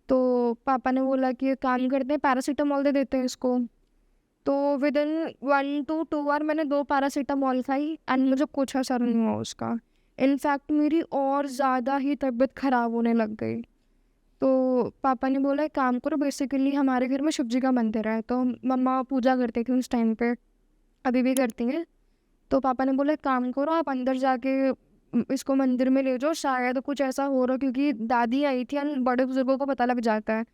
तो पापा ने बोला कि एक काम करते हैं, पैरासीटामोल दे देते हैं इसको। तो विद इन 1 to 2 आवर मैंने 2 पैरासीटामोल खाई एंड मुझे कुछ असर नहीं हुआ उसका। इनफैक्ट मेरी और ज़्यादा ही तबीयत ख़राब होने लग गई। तो पापा ने बोला एक काम करो, बेसिकली हमारे घर में शिव जी का मंदिर है, तो मम्मा पूजा करती थी उस टाइम पे, अभी भी करती हैं। तो पापा ने बोला एक काम करो, आप अंदर जाके इसको मंदिर में ले जाओ, शायद कुछ ऐसा हो रहा, क्योंकि दादी आई थी एंड बड़े बुजुर्गों को पता लग जाता है।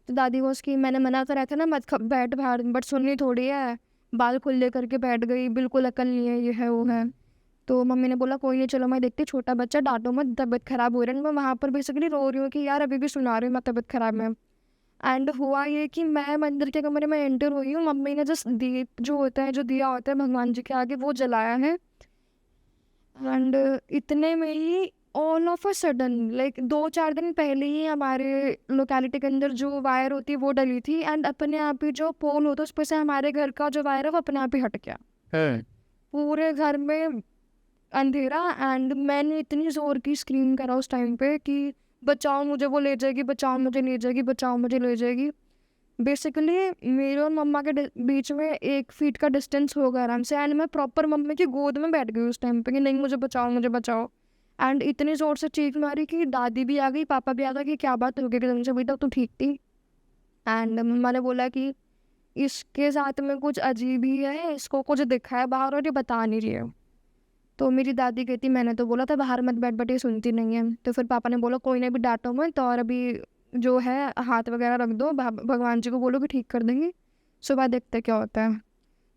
तो दादी को उसकी मैंने मना करा था ना, मत बैठ बाहर, बट सुननी थोड़ी है, बाल खुले करके बैठ गई, बिल्कुल अकल नहीं है, ये है वो है। तो मम्मी ने बोला कोई नहीं, चलो मैं देखती, छोटा बच्चा, डांटो मत, तबीयत खराब हो रही है। मैं वहाँ पर बेसिकली रो रही हूँ कि यार अभी भी सुना रही हूँ मैं तबीयत खराब है। एंड हुआ ये कि मैं मंदिर के कमरे में एंटर हुई हूँ, मम्मी ने जस्ट दीप जो होता है, जो दिया होता है भगवान जी के आगे, वो जलाया है। एंड इतने में ही all of a sudden like 2-4 दिन पहले ही हमारे लोकेलिटी के अंदर जो वायर होती है वो डली थी एंड अपने आप ही जो पोल होता है उस पर से हमारे घर का जो वायर है वो अपने आप ही हट गया। पूरे घर में अंधेरा एंड मैंने इतनी ज़ोर की स्क्रीम करा उस टाइम पे कि बचाओ मुझे, वो ले जाएगी, बचाओ मुझे ले जाएगी, बचाओ मुझे ले जाएगी। बेसिकली मेरे और मम्मा के बीच में 1 फीट का डिस्टेंस होगा आराम से एंड मैं प्रॉपर मम्मी की गोद में बैठ गई उस टाइम पे कि नहीं मुझे बचाओ, मुझे बचाओ। एंड इतनी ज़ोर से चीख मारी कि दादी भी आ गई, पापा भी आ गए कि क्या बात हो गई एकदम से, अभी तक तो ठीक थी। एंड मम्मा ने बोला कि इसके साथ में कुछ अजीब ही है, इसको कुछ दिखा है बाहर और ये बता नहीं रही है। तो मेरी दादी कहती मैंने तो बोला था बाहर मत बैठ, बट ये सुनती नहीं है। तो फिर पापा ने बोला कोई नहीं, अभी डांटो मत और अभी जो है हाथ वगैरह रख दो, भगवान जी को बोलो कि ठीक कर देंगे, सुबह देखते क्या होता है।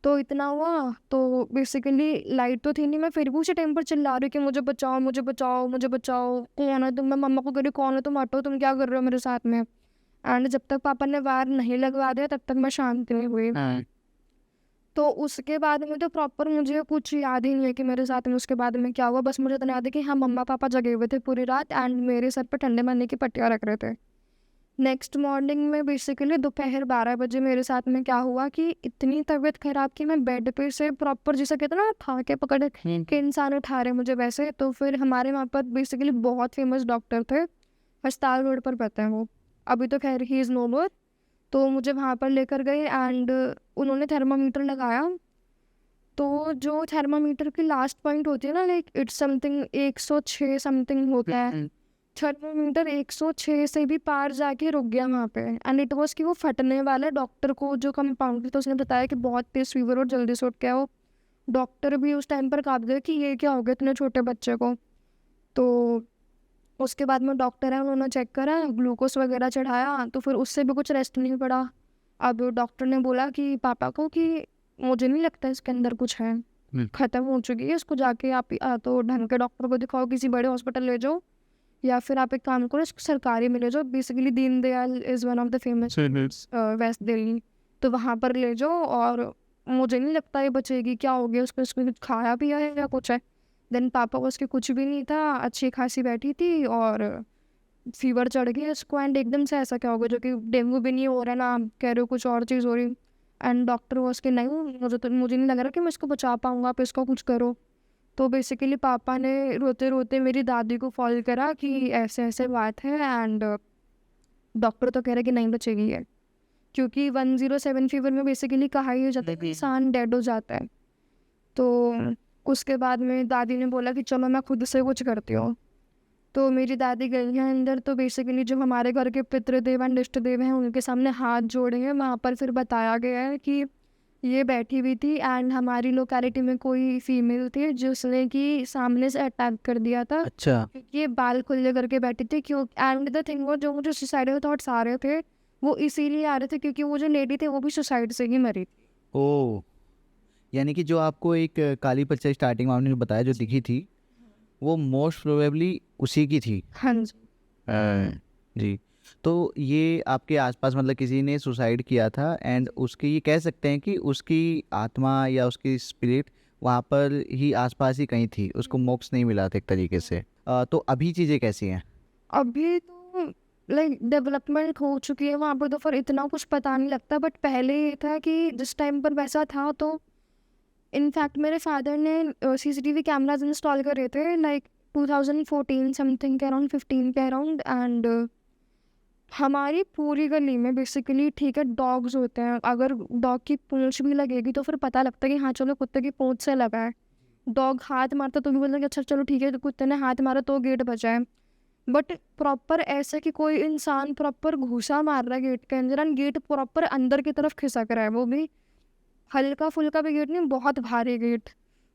तो इतना हुआ, तो बेसिकली लाइट तो थी नहीं, मैं फिर भी उसी टाइम पर चिल्ला रही कि मुझे बचाओ, मुझे बचाओ, मुझे बचाओ, कौन है तुम? मैं मम्मा को कह रही कौन है तुम, हटो, तुम क्या कर रहे हो मेरे साथ में? एंड जब तक पापा ने वायर नहीं लगवा दिया तब तक मैं शांत नहीं हुई। तो उसके बाद में तो प्रॉपर मुझे कुछ याद ही नहीं है कि मेरे साथ में उसके बाद में क्या हुआ। बस मुझे इतना याद है कि हाँ मम्मा पापा जगे हुए थे पूरी रात एंड मेरे सर पे ठंडे पानी की पट्टियाँ रख रहे थे। नेक्स्ट मॉर्निंग में बेसिकली दोपहर 12 बजे मेरे साथ में क्या हुआ कि इतनी तबीयत खराब कि मैं बेड पे से प्रॉपर जिसे कहते हैं ना उठा के पकड़ के इंसान उठा रहे मुझे वैसे। तो फिर हमारे वहाँ पर बेसिकली बहुत फेमस डॉक्टर थे, हस्ताल रोड पर पता है वो, अभी तो खैर ही इज़ नो मोर। तो मुझे वहाँ पर लेकर गए एंड उन्होंने थर्मामीटर लगाया। तो जो थर्मामीटर की लास्ट पॉइंट होती है ना, लाइक इट्स समथिंग 106 समथिंग होता है, थर्मामीटर 106 से भी पार जाके रुक गया वहाँ पे एंड इट वॉज कि वो फटने वाला। डॉक्टर को जो कंपाउंडर था उसने बताया कि बहुत तेज फीवर और जल्दी से उठ गया हो। डॉक्टर भी उस टाइम पर काँप गए कि ये क्या हो गया इतने छोटे बच्चे को। तो उसके बाद में डॉक्टर है उन्होंने चेक करा, ग्लूकोज वगैरह चढ़ाया, तो फिर उससे भी कुछ रेस्ट नहीं पड़ा। अब डॉक्टर ने बोला कि पापा को कि मुझे नहीं लगता इसके अंदर कुछ है, ख़त्म हो चुकी है, इसको जाके आप तो ढंग के डॉक्टर को दिखाओ, किसी बड़े हॉस्पिटल ले जाओ, या फिर आप एक काम करो इसको सरकारी में ले जाओ। Basically Deendayal is one of the famous west Delhi, तो वहाँ पर ले जाओ और मुझे नहीं लगता ये बचेगी, क्या हो गया उसको, कुछ खाया पिया है या कुछ है। देन पापा को उसके कुछ भी नहीं था, अच्छी खासी बैठी थी और फीवर चढ़ गया इसको, एंड एकदम से ऐसा क्या होगा, जो कि डेंगू भी नहीं हो रहा है ना, आप कह रहे हो कुछ और चीज़ हो रही। एंड डॉक्टर वॉज कि नहीं, मुझे नहीं लग रहा कि मैं इसको बचा पाऊँगा, आप इसका कुछ करो। तो बेसिकली पापा ने रोते रोते मेरी दादी को कॉल करा कि ऐसे ऐसे बात है, एंड डॉक्टर तो कह रहे कि नहीं बचेगी है, क्योंकि 107 फीवर में बेसिकली कहा ही जाता है कि इंसान डेड हो जाता है। तो उसके बाद में दादी ने बोला कि चलो मैं खुद से कुछ करती हूँ। तो मेरी दादी गई हैं अंदर, तो बेसिकली जो हमारे घर के पितृदेव एंड इष्ट देव हैं उनके सामने हाथ जोड़े हैं। वहाँ पर फिर बताया गया है कि ये बैठी हुई थी, एंड हमारी लोकेलिटी में कोई फीमेल थी जिसने कि सामने से अटैक कर दिया था, अच्छा। क्योंकि ये बाल खुले करके बैठी थी। क्यों, एंड द थिंग वो जो मुझे सुसाइडल थॉट्स आ रहे थे वो इसीलिए आ रहे थे क्योंकि वो जो लेडी थी वो भी सुसाइड से ही मरी थी। ओह, यानी कि जो आपको एक काली पर्चा स्टार्टिंग में आपने जो बताया जो दिखी थी, वो मोस्ट प्रोबेबली उसी की थी। हाँ जी। जी। तो ये आपके आसपास मतलब किसी ने सुसाइड किया था, एंड उसकी ये कह सकते हैं कि उसकी आत्मा या उसकी स्पिरिट वहाँ पर ही आसपास ही कहीं थी, उसको मोक्ष नहीं मिला था एक तरीके से। तो अभी चीज़ें कैसी हैं? अभी तो लाइक डेवलपमेंट हो चुकी है वहाँ पर, तो फिर इतना कुछ पता नहीं लगता। बट पहले ये था कि जिस टाइम पर वैसा था, तो इनफैक्ट मेरे फादर ने सीसीटीवी कैमराज इंस्टॉल करे थे लाइक 2014 समथिंग के अराउंड, 15 के अराउंड। एंड हमारी पूरी गली में बेसिकली, ठीक है, डॉग्स होते हैं, अगर डॉग की पूंछ भी लगेगी तो फिर पता लगता है कि हाँ चलो कुत्ते की पूंछ से लगा है। डॉग हाथ मारता तो भी बोलते हैं कि अच्छा चलो ठीक है, तो कुत्ते ने हाथ मारा तो गेट बचा है। बट प्रॉपर ऐसा कि कोई इंसान प्रॉपर घूसा मार रहा है गेट के अंदर, एंड गेट प्रॉपर अंदर की तरफ खिसक रहा है, वो भी हल्का फुल्का भी गेट नहीं, बहुत भारी गेट।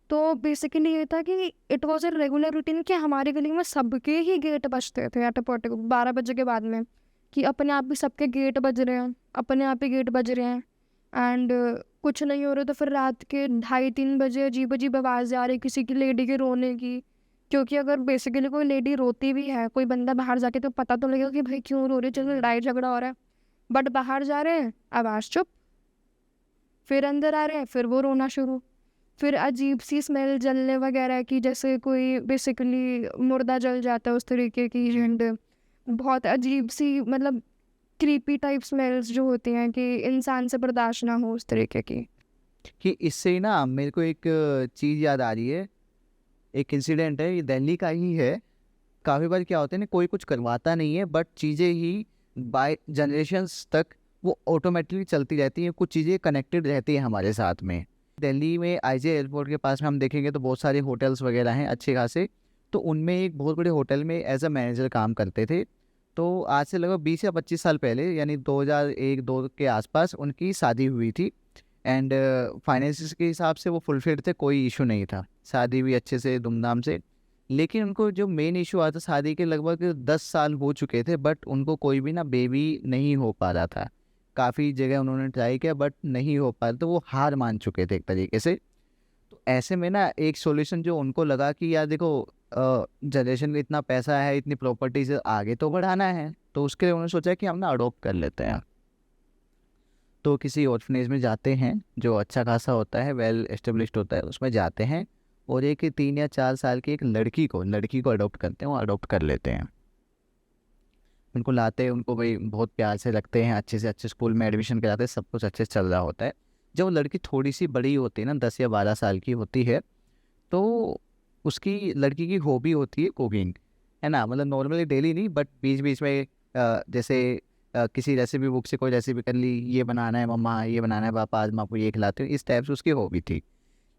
तो बेसिकली ये था कि it was a regular routine कि हमारी गली में सबके ही गेट बजते थे एट अ पर्टिकुलर 12 बजे के बाद में, कि अपने आप भी सबके गेट बज रहे हैं, अपने आप ही गेट बज रहे हैं। एंड कुछ नहीं हो रहा तो फिर रात के 2:30-3 बजे अजीब अजीब आवाज़ आ रही किसी की लेडी के रोने की। क्योंकि अगर बेसिकली कोई लेडी रोती भी है, कोई बंदा बाहर जाके तो पता तो लगेगा कि भाई क्यों रो रही है, चलो लड़ाई झगड़ा हो रहा है। बट बाहर जा रहे हैं, आवाज़ चुप, फिर अंदर आ रहे हैं, फिर वो रोना शुरू। फिर अजीब सी स्मेल जलने वगैरह की, जैसे कोई बेसिकली मुर्दा जल जाता है उस तरीके की। एंड बहुत अजीब सी, मतलब क्रीपी टाइप स्मेल्स जो होती हैं कि इंसान से बर्दाश्त ना हो, उस तरीके की। कि इससे ही ना मेरे को एक चीज़ याद आ रही है। एक इंसिडेंट है, ये दिल्ली का ही है। काफ़ी बार क्या होता है ना, कोई कुछ करवाता नहीं है बट चीज़ें ही बाय जनरेशन्स तक वो ऑटोमेटिकली चलती रहती हैं, कुछ चीज़ें कनेक्टेड रहती हैं हमारे साथ में। दिल्ली में आईजे एयरपोर्ट के पास में हम देखेंगे तो बहुत सारे होटल्स वगैरह हैं अच्छे खासे। तो उनमें एक बहुत बड़े होटल में एज अ मैनेजर काम करते थे। तो आज से लगभग 20 या 25 साल पहले, यानी 2001-2 के आसपास उनकी शादी हुई थी। एंड फाइनेंसिस के हिसाब से वो फुलफिल्ड थे, कोई इशू नहीं था, शादी भी अच्छे से धूमधाम से। लेकिन उनको जो मेन इशू आता, शादी के लगभग 10 साल हो चुके थे बट उनको कोई भी ना बेबी नहीं हो पा रहा था। काफ़ी जगह उन्होंने ट्राई किया बट नहीं हो पा रहा, तो वो हार मान चुके थे एक तरीके से। तो ऐसे में ना एक सॉल्यूशन जो उनको लगा कि यार देखो, जनरेशन में इतना पैसा है, इतनी प्रॉपर्टीज आगे तो बढ़ाना है, तो उसके लिए उन्होंने सोचा कि हम ना अडॉप्ट कर लेते हैं। तो किसी ऑर्फनेज में जाते हैं जो अच्छा खासा होता है, वेल एस्टेब्लिश्ड होता है, उसमें जाते हैं और एक 3 या 4 साल की एक लड़की को अडॉप्ट करते हैं, वो अडॉप्ट कर लेते हैं। उनको लाते हैं, उनको भाई बहुत प्यार से रखते हैं, अच्छे से अच्छे स्कूल में एडमिशन कराते हैं, सब कुछ अच्छे से चल रहा होता है। जब वो लड़की थोड़ी सी बड़ी होती है ना, 10 या 12 साल की होती है, तो उसकी लड़की की हॉबी होती है कुकिंग, है ना। मतलब नॉर्मली डेली नहीं बट बीच बीच में जैसे किसी रेसिपी बुक से कोई रेसिपी कर ली, ये बनाना है मम्मा, ये बनाना है पापा, आज मैं आपको ये खिलाती हूँ, इस टाइप से उसकी हॉबी थी।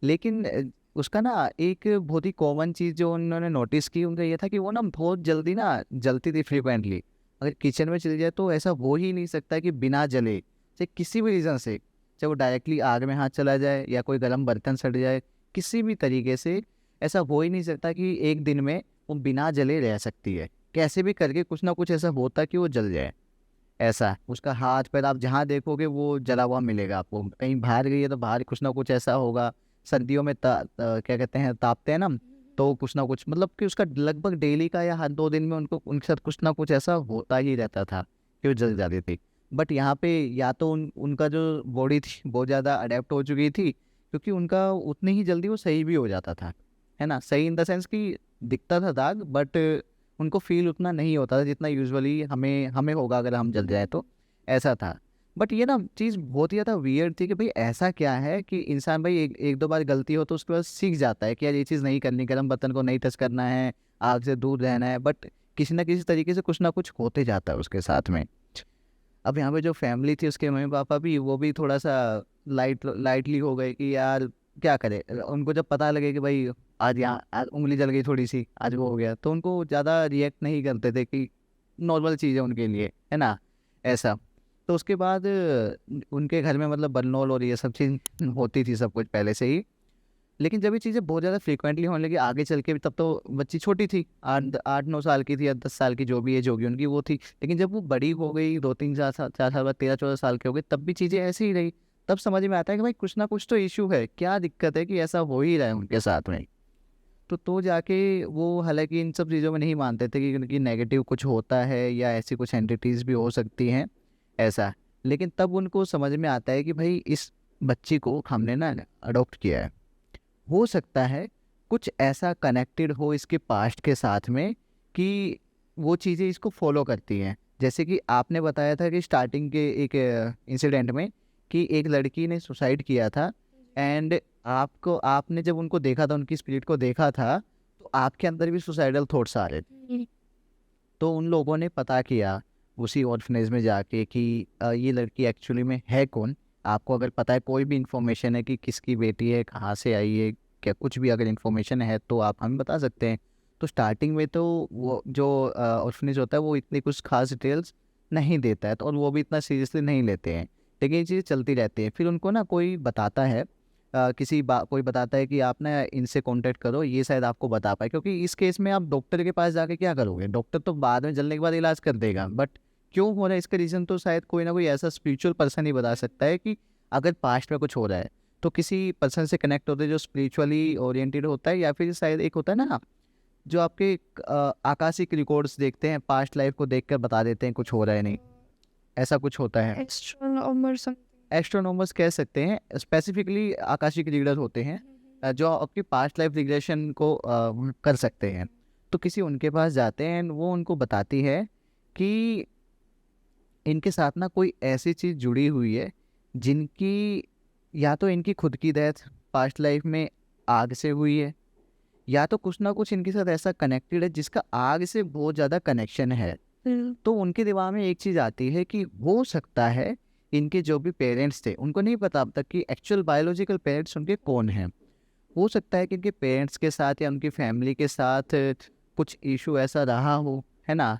लेकिन उसका ना एक बहुत ही कॉमन चीज़ जो उन्होंने नोटिस की, उनका ये था कि वो ना बहुत जल्दी ना जलती थी फ्रिक्वेंटली। अगर किचन में चली जाए तो ऐसा हो ही नहीं सकता कि बिना जले, चाहे किसी भी रीज़न से, चाहे वो डायरेक्टली आग में हाथ चला जाए या कोई गर्म बर्तन सड़ जाए, किसी भी तरीके से ऐसा हो ही नहीं सकता कि एक दिन में वो बिना जले रह सकती है। कैसे भी करके कुछ ना कुछ ऐसा होता कि वो जल जाए। ऐसा उसका हाथ पैर आप जहाँ देखोगे वो जला हुआ मिलेगा आपको। कहीं बाहर गई है तो बाहर कुछ ना कुछ ऐसा होगा। सर्दियों में क्या कहते हैं, तापते हैं ना, तो कुछ ना कुछ, मतलब कि उसका लगभग डेली का या हर 2 दिन में उनको उनके साथ कुछ ना कुछ ऐसा होता ही रहता था कि वो जल जाती थी। बट यहाँ पे या तो उनका जो बॉडी थी बहुत ज़्यादा अडेप्ट हो चुकी थी, क्योंकि उनका उतनी ही जल्दी वो सही भी हो जाता था, है ना। सही इन द सेंस कि दिखता था दाग बट उनको फ़ील उतना नहीं होता था जितना यूजुअली हमें हमें होगा अगर हम जल जाएँ तो, ऐसा था। बट ये ना चीज़ बहुत ही ज़्यादा वियर्ड थी कि भाई ऐसा क्या है कि इंसान भाई एक दो बार गलती हो तो उसके बाद सीख जाता है कि यार ये चीज़ नहीं करनी, गर्म बर्तन को नहीं टच करना है, आग से दूर रहना है, बट किसी न किसी तरीके से कुछ ना कुछ होते जाता है उसके साथ में। अब यहाँ पे जो फैमिली थी उसके मम्मी-पापा भी वो भी थोड़ा-सा लाइटली हो गए कि यार क्या करें? उनको जब पता लगे कि भाई आज यहाँ आज उँगली जल गई थोड़ी-सी, आज वो हो गया, तो उनको ज़्यादा रिएक्ट नहीं करते थे कि नॉर्मल चीज़ है उनके लिए, है ना? ऐसा। तो उसके बाद उनके घर में मतलब बरनौल और ये सब चीज़ होती थी सब कुछ पहले से ही। लेकिन जब ये चीज़ें बहुत ज़्यादा फ्रीक्वेंटली होने लगी आगे चल के भी, तब तो बच्ची छोटी थी, 8-9 साल की थी या 10 साल की, जो भी एज होगी उनकी वो थी। लेकिन जब वो बड़ी हो गई 2-3 4 साल बाद 13-14 साल के हो गए, तब भी चीज़ें ऐसे ही रही। तब समझ में आता है कि भाई कुछ ना कुछ तो इश्यू है, क्या दिक्कत है कि ऐसा हो ही रहा है उनके साथ में। तो जाके वो हालाँकि इन सब चीज़ों में नहीं मानते थे कि उनकी नेगेटिव कुछ होता है या ऐसी कुछ एंटिटीज़ भी हो सकती हैं, ऐसा। लेकिन तब उनको समझ में आता है कि भाई इस बच्ची को हमने ना अडॉप्ट किया है। हो सकता है कुछ ऐसा कनेक्टेड हो इसके पास्ट के साथ में कि वो चीज़ें इसको फॉलो करती हैं। जैसे कि आपने बताया था कि स्टार्टिंग के एक इंसिडेंट में कि एक लड़की ने सुसाइड किया था, एंड आपने जब उनको देखा था, उनकी स्पिरिट को देखा था, तो आपके अंदर भी सुसाइडल थॉट्स आ रहे थे। जी। तो उन लोगों ने पता किया उसी ऑर्फनेज में जाके कि ये लड़की एक्चुअली में है कौन। आपको अगर पता है, कोई भी इन्फॉर्मेशन है कि किसकी बेटी है, कहाँ से आई है, क्या कुछ भी अगर इन्फॉर्मेशन है तो आप हमें बता सकते हैं। तो स्टार्टिंग में तो वो जो ऑर्फनेज होता है वो इतनी कुछ खास डिटेल्स नहीं देता है, तो और वो भी इतना सीरियसली नहीं लेते हैं। लेकिन ये चीज़ें चलती रहती हैं। फिर उनको ना कोई बताता है, कोई बताता है कि आप ना इनसे कॉन्टैक्ट करो, ये शायद आपको बता पाए, क्योंकि इस केस में आप डॉक्टर के पास जाके क्या करोगे? डॉक्टर तो बाद में जलने के बाद इलाज कर देगा, बट क्यों हो रहा है इसका रीज़न तो शायद कोई ना कोई ऐसा स्पिरिचुअल पर्सन ही बता सकता है कि अगर पास्ट में कुछ हो रहा है, तो किसी पर्सन से कनेक्ट होते हैं जो स्पिरिचुअली ओरिएंटेड होता है, या फिर शायद एक होता है ना जो आपके आकाशिक रिकॉर्ड्स देखते हैं, पास्ट लाइफ को देखकर बता देते हैं कुछ हो रहा है नहीं, ऐसा कुछ होता है। एस्ट्रोनॉमर एस्ट्रोनॉमर्स कह सकते हैं, स्पेसिफिकली आकाशिक रीडर होते हैं, जो आपकी पास्ट लाइफ रिग्रेशन को कर सकते हैं। तो किसी उनके पास जाते हैं and वो उनको बताती है कि इनके साथ ना कोई ऐसी चीज़ जुड़ी हुई है जिनकी, या तो इनकी खुद की डेथ पास्ट लाइफ में आग से हुई है, या तो कुछ ना कुछ इनके साथ ऐसा कनेक्टेड है जिसका आग से बहुत ज़्यादा कनेक्शन है। तो उनके दिमाग में एक चीज़ आती है कि हो सकता है इनके जो भी पेरेंट्स थे, उनको नहीं पता अब तक कि एक्चुअल बायोलॉजिकल पेरेंट्स उनके कौन हैं। हो सकता है कि उनके पेरेंट्स के साथ या उनकी फैमिली के साथ कुछ इशू ऐसा रहा हो, है ना?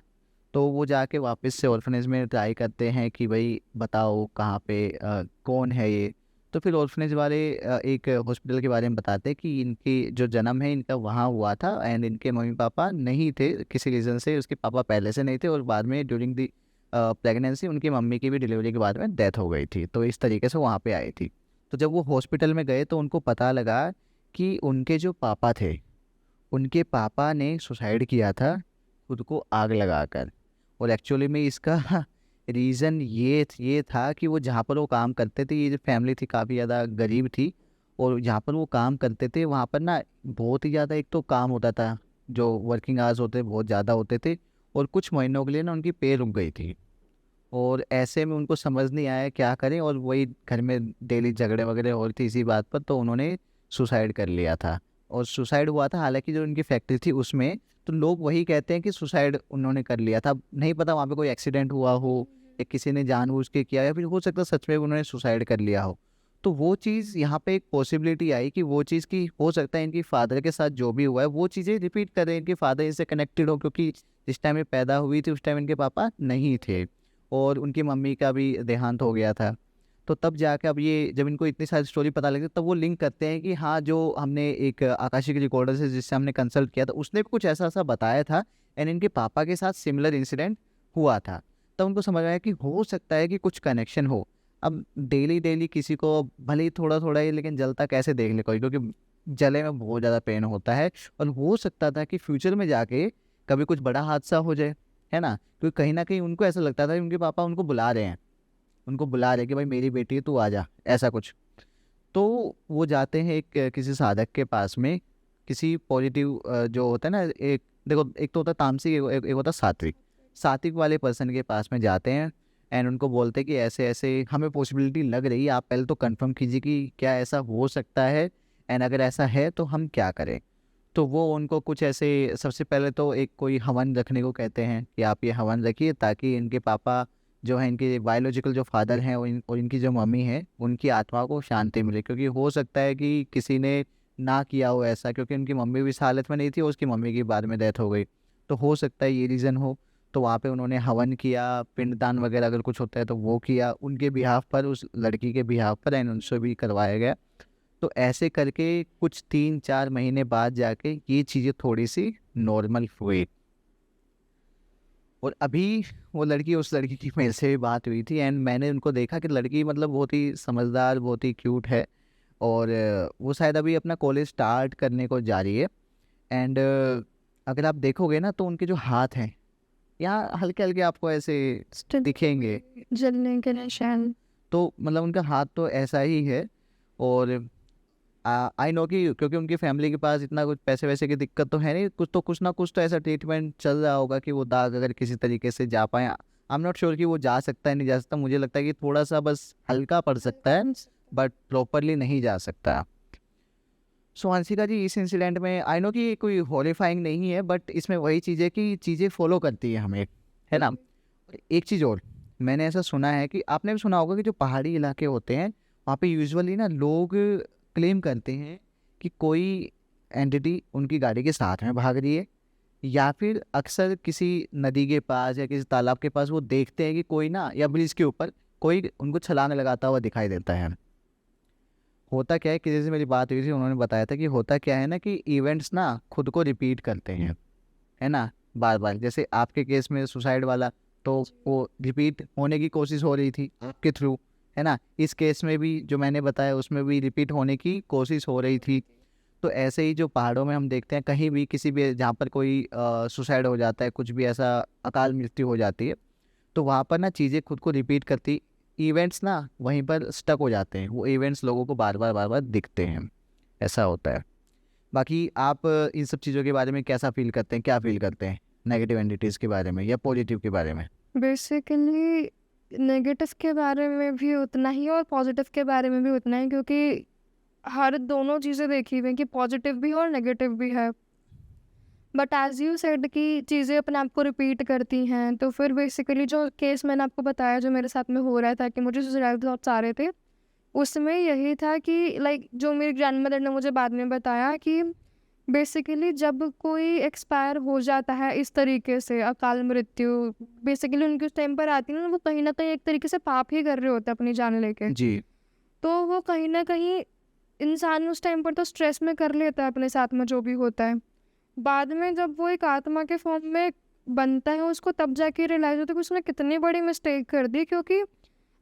तो वो जाके वापस से ऑर्फनेज में ट्राई करते हैं कि भाई बताओ कहाँ पे कौन है ये। तो फिर ऑर्फनेज वाले एक हॉस्पिटल के बारे में बताते हैं कि इनकी जो जन्म है इनका वहाँ हुआ था, एंड इनके मम्मी पापा नहीं थे किसी रीज़न से, उसके पापा पहले से नहीं थे, और बाद में ड्यूरिंग दी प्रेगनेंसी उनकी मम्मी की भी डिलीवरी के बाद में डेथ हो गई थी, तो इस तरीके से वहाँ पे आई थी। तो जब वो हॉस्पिटल में गए तो उनको पता लगा कि उनके जो पापा थे, उनके पापा ने सुसाइड किया था खुद को आग लगाकर। और एक्चुअली में इसका रीज़न ये था कि वो जहाँ पर वो काम करते थे, ये जो फैमिली थी काफ़ी ज़्यादा गरीब थी, और जहाँ पर वो काम करते थे वहाँ पर ना बहुत ही ज़्यादा एक तो काम होता था, जो वर्किंग आवर्स होते बहुत ज़्यादा होते थे, और कुछ महीनों के लिए ना उनकी पे रुक गई थी। और ऐसे में उनको समझ नहीं आया क्या करें, और वही घर में डेली झगड़े वगैरह हो रही थी इसी बात पर, तो उन्होंने सुसाइड कर लिया था। और सुसाइड हुआ था हालांकि जो उनकी फैक्ट्री थी उसमें, तो लोग वही कहते हैं कि सुसाइड उन्होंने कर लिया था। नहीं पता वहाँ पे कोई एक्सीडेंट हुआ हो या किसी ने जानबूझ के किया, या फिर हो सकता है सच में उन्होंने सुसाइड कर लिया हो। तो वो चीज़ यहाँ पे एक पॉसिबिलिटी आई कि वो चीज़ की हो सकता है इनकी फादर के साथ जो भी हुआ है वो चीज़ें रिपीट करें, इनके फादर इससे कनेक्टेड हो, क्योंकि जिस टाइम ये पैदा हुई थी उस टाइम इनके पापा नहीं थे, और उनकी मम्मी का भी देहांत हो गया था। तो तब जाके अब ये जब इनको इतनी सारी स्टोरी पता लगी तब वो लिंक करते हैं कि हाँ, जो हमने एक आकाशिक रिकॉर्डर से जिससे हमने कंसल्ट किया था उसने भी कुछ ऐसा-ऐसा बताया था, एंड इनके पापा के साथ सिमिलर इंसिडेंट हुआ था। तब उनको समझ आया कि हो सकता है कि कुछ कनेक्शन हो। अब डेली किसी को भले ही थोड़ा-थोड़ा ही लेकिन जलता कैसे देख ले कोई, क्योंकि जले में बहुत ज़्यादा पेन होता है, और हो सकता था कि फ्यूचर में जाके कभी कुछ बड़ा हादसा हो जाए, है ना? क्योंकि कहीं न कहीं उनको ऐसा लगता था कि उनके पापा उनको बुला रहे हैं। उनको बुला रहे हैं कि भाई मेरी बेटी है तू आ जा, ऐसा कुछ। तो वो जाते हैं एक किसी साधक के पास में, किसी पॉजिटिव जो होता है ना, एक देखो एक तो होता है तामसिक, एक होता है सात्विक। सात्विक वाले पर्सन के पास में जाते हैं एंड उनको बोलते हैं कि ऐसे ऐसे हमें पॉसिबिलिटी लग रही है, आप पहले तो कंफर्म कीजिए कि क्या ऐसा हो सकता है, एंड अगर ऐसा है तो हम क्या करें। तो वो उनको कुछ ऐसे, सबसे पहले तो एक कोई हवन रखने को कहते हैं कि आप ये हवन रखिए ताकि इनके पापा जो है, इनके बायोलॉजिकल जो फादर हैं और इनकी जो मम्मी है, उनकी आत्मा को शांति मिले, क्योंकि हो सकता है कि किसी ने ना किया हो ऐसा, क्योंकि उनकी मम्मी भी इस हालत में नहीं थी और उसकी मम्मी की बाद में डेथ हो गई, तो हो सकता है ये रीज़न हो। तो वहाँ पे उन्होंने हवन किया, पिंडदान वगैरह अगर कुछ होता है तो वो किया उनके बिहाफ पर, उस लड़की के बिहाफ पर, एंड उनसे भी करवाया गया। तो ऐसे करके कुछ 3-4 महीने बाद जाके ये चीज़ें थोड़ी सी नॉर्मल हुई। और अभी वो लड़की, उस लड़की की मेरे से भी बात हुई थी एंड मैंने उनको देखा कि लड़की मतलब बहुत ही समझदार, बहुत ही क्यूट है, और वो शायद अभी अपना कॉलेज स्टार्ट करने को जा रही है। एंड अगर आप देखोगे ना तो उनके जो हाथ हैं यहाँ हल्के हल्के आपको ऐसे स्टिल दिखेंगे, जलने के निशान। तो मतलब उनका हाथ तो ऐसा ही है। और आई नो कि क्योंकि उनकी फैमिली के पास इतना कुछ पैसे वैसे की दिक्कत तो है नहीं, कुछ ना कुछ तो ऐसा ट्रीटमेंट चल रहा होगा कि वो दाग अगर किसी तरीके से जा पाए। आई एम नॉट श्योर कि वो जा सकता है नहीं जा सकता, मुझे लगता है कि थोड़ा सा बस हल्का पड़ सकता है बट प्रॉपरली नहीं जा सकता। सो हंसिका जी, इस इंसिडेंट में आई नो कि ये कोई हॉरिफाइंग नहीं है, बट इसमें वही चीज़ है कि चीज़ें फॉलो करती है हमें, है ना। और एक चीज़ और, मैंने ऐसा सुना है कि आपने भी सुना होगा कि जो पहाड़ी इलाके होते हैं वहाँ पे यूजुअली ना लोग क्लेम करते हैं कि कोई एंटिटी उनकी गाड़ी के साथ में भाग रही है, या फिर अक्सर किसी नदी के पास या किसी तालाब के पास वो देखते हैं कि कोई ना, या ब्रिज के ऊपर कोई उनको छलांग लगाता हुआ दिखाई देता है। होता क्या है, किसी से मेरी बात हुई थी, उन्होंने बताया था कि होता क्या है ना कि इवेंट्स ना खुद को रिपीट करते हैं, है ना, बार बार। जैसे आपके केस में सुसाइड वाला, तो वो रिपीट होने की कोशिश हो रही थी आपके थ्रू, है ना। इस केस में भी जो मैंने बताया उसमें भी रिपीट होने की कोशिश हो रही थी। तो ऐसे ही जो पहाड़ों में हम देखते हैं, कहीं भी किसी भी जहाँ पर कोई सुसाइड हो जाता है, कुछ भी ऐसा अकाल मृत्यु हो जाती है, तो वहाँ पर ना चीज़ें खुद को रिपीट करती, इवेंट्स ना वहीं पर स्टक हो जाते हैं, वो इवेंट्स लोगों को बार बार दिखते हैं, ऐसा होता है। बाकी आप इन सब चीज़ों के बारे में कैसा फील करते हैं, क्या फील करते हैं, नेगेटिव एंटिटीज़ के बारे में या पॉजिटिव के बारे में? बेसिकली नेगेटिव के बारे में भी उतना ही और पॉजिटिव के बारे में भी उतना ही, क्योंकि हर दोनों चीज़ें देखी हुई हैं कि पॉजिटिव भी है और नेगेटिव भी है। बट एज़ यू सेड कि चीज़ें अपने आप को रिपीट करती हैं, तो फिर बेसिकली जो केस मैंने आपको बताया जो मेरे साथ में हो रहा था कि मुझे सुसाइड थॉट्स आ रहे थे, उसमें यही था कि लाइक जो मेरी ग्रैंडमदर ने मुझे बाद में बताया कि बेसिकली जब कोई एक्सपायर हो जाता है इस तरीके से, अकाल मृत्यु बेसिकली उनकी उस टाइम पर आती है ना, वो कहीं न कहीं एक तरीके से पाप ही कर रहे होते हैं अपनी जान लेके। जी। तो वो कहीं न कहीं इंसान उस टाइम पर तो स्ट्रेस में कर लेता है अपने साथ में जो भी होता है। बाद में जब वो एक आत्मा के फॉर्म में बनता है, उसको तब जाके रियलाइज़ होता है कि उसने कितनी बड़ी मिस्टेक कर दी, क्योंकि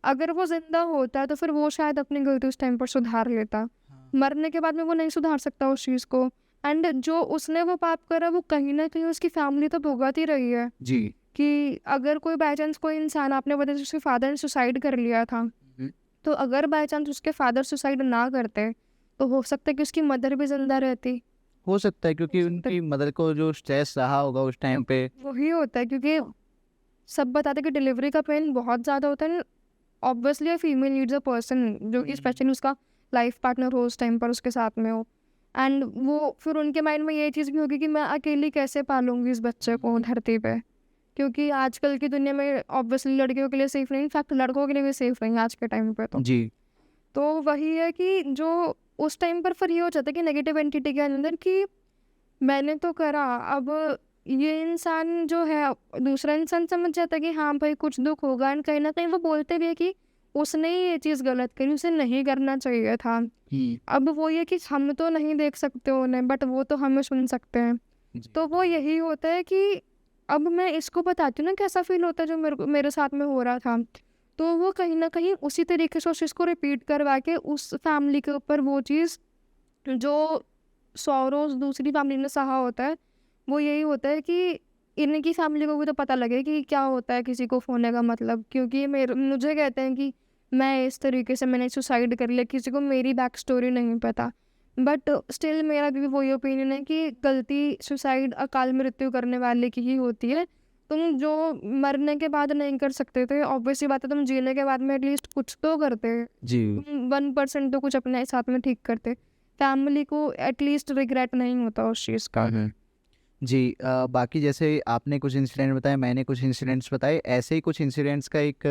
अगर वो ज़िंदा होता है तो फिर वो शायद अपनी गलती उस टाइम पर सुधार लेता। हाँ। मरने के बाद में वो नहीं सुधार सकता उस चीज़ को। एंड जो उसने वो पाप करा, वो कहीं न कहीं उसकी फैमिली तो भुगत ही रही है। जी। कि अगर कोई बाय चांस कोई इंसान, आपने बताया उसके फादर ने सुसाइड कर लिया था, तो अगर बाय चांस उसके फादर सुसाइड ना करते, तो हो सकता है कि उसकी मदर भी ज़िंदा रहती। हो सकता है क्योंकि हो सकता है। उनकी मदर को जो स्ट्रेस रहा होगा उस टाइम पे। वही होता है, क्योंकि सब बताते हैं कि डिलीवरी का पेन बहुत ज़्यादा होता है। Obviously a female needs a person जो कि स्पेशली उसका लाइफ पार्टनर हो उस टाइम पर उसके साथ में हो। एंड वो फिर उनके माइंड में ये चीज़ भी होगी कि मैं अकेली कैसे पालूंगी इस बच्चे को धरती पे, क्योंकि आजकल की दुनिया में ऑब्वियसली लड़कियों के लिए सेफ नहीं, इनफैक्ट लड़कों के लिए भी सेफ नहीं आज के टाइम पे। जी। तो वही है कि जो उस टाइम पर फिर ये हो जाता है कि नेगेटिव एंटिटी के अंदर कि मैंने तो करा, अब ये इंसान जो है, दूसरा इंसान समझ जाता है कि हाँ भाई कुछ दुख होगा, एंड कहीं ना कहीं वो बोलते भी है कि उसने ही ये चीज़ गलत करी, उसे नहीं करना चाहिए था। अब वो ये कि हम तो नहीं देख सकते उन्हें, बट वो तो हमें सुन सकते हैं। जी। तो वो यही होता है कि अब मैं इसको बताती हूँ ना कैसा फील होता है जो मेरे साथ में हो रहा था, तो वो कहीं ना कहीं उसी तरीके से उस चीज़ को रिपीट करवा के उस फैमिली के ऊपर वो चीज़ जो सौरों दूसरी फैमिली ने सहा होता है, वो यही होता है कि इनकी फैमिली को भी तो पता लगे कि क्या होता है किसी को होने का मतलब, क्योंकि मुझे कहते हैं कि मैं इस तरीके से मैंने सुसाइड कर लिया, किसी को मेरी बैक स्टोरी नहीं पता। बट स्टिल मेरा भी वही ओपिनियन है कि गलती सुसाइड अकाल मृत्यु करने वाले की ही होती है। तुम जो मरने के बाद नहीं कर सकते थे, ऑब्वियसली बात है तुम जीने के बाद में एटलीस्ट कुछ तो करते। जी। तुम 1% तो कुछ अपने साथ में ठीक करते। फैमिली को एटलीस्ट रिग्रेट नहीं होता उस चीज़ का। जी, बाकी जैसे आपने कुछ इंसिडेंट बताए, मैंने कुछ इंसिडेंट्स बताए, ऐसे ही कुछ इंसिडेंट्स का एक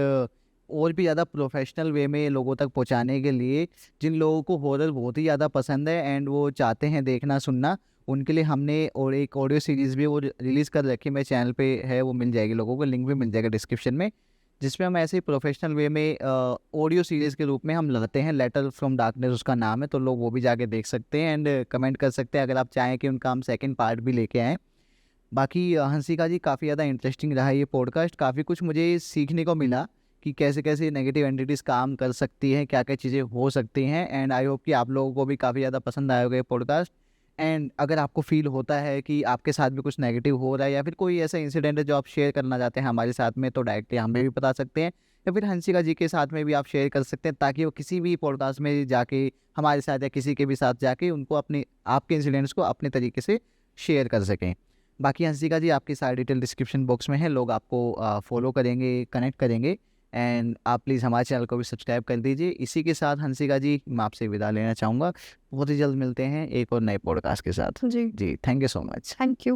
और भी ज़्यादा प्रोफेशनल वे में लोगों तक पहुंचाने के लिए, जिन लोगों को हॉरर बहुत ही ज़्यादा पसंद है एंड वो चाहते हैं देखना सुनना, उनके लिए हमने और एक ऑडियो सीरीज़ भी वो रिलीज़ कर रखी है, मेरे चैनल पे है, वो मिल जाएगी लोगों को, लिंक भी मिल जाएगा डिस्क्रिप्शन में, जिसमें हम ऐसे ही प्रोफेशनल वे में ऑडियो सीरीज़ के रूप में हम लाते हैं। लेटर फ्रॉम डार्कनेस उसका नाम है, तो लोग वो भी जाके देख सकते हैं एंड कमेंट कर सकते हैं अगर आप चाहें कि उनका हम सेकंड पार्ट भी लेके आएँ। बाकी हंसिका जी, काफ़ी ज़्यादा इंटरेस्टिंग रहा ये पॉडकास्ट, काफ़ी कुछ मुझे सीखने को मिला कि कैसे कैसे नेगेटिव एंटिटीज़ काम कर सकती हैं, क्या क्या चीज़ें हो सकती हैं एंड आई होप कि आप लोगों को भी काफ़ी ज़्यादा पसंद आया होगा ये पॉडकास्ट। एंड अगर आपको फील होता है कि आपके साथ भी कुछ नेगेटिव हो रहा है या फिर कोई ऐसा इंसिडेंट है जो आप शेयर करना चाहते हैं हमारे साथ में, तो डायरेक्टली हमें भी बता सकते हैं या फिर हंसिका जी के साथ में भी आप शेयर कर सकते हैं, ताकि वो किसी भी पॉडकास्ट में जाके हमारे साथ या किसी के भी साथ जाके उनको अपने आपके इंसिडेंट्स को अपने तरीके से शेयर कर सकें। बाकी हंसिका जी, आपकी सारी डिटेल डिस्क्रिप्शन बॉक्स में है, लोग आपको फॉलो करेंगे, कनेक्ट करेंगे एंड आप प्लीज़ हमारे चैनल को भी सब्सक्राइब कर दीजिए। इसी के साथ हंसिका जी, मैं आपसे विदा लेना चाहूँगा। बहुत ही जल्द मिलते हैं एक और नए पॉडकास्ट के साथ। जी, जी, thank you so much. Thank you.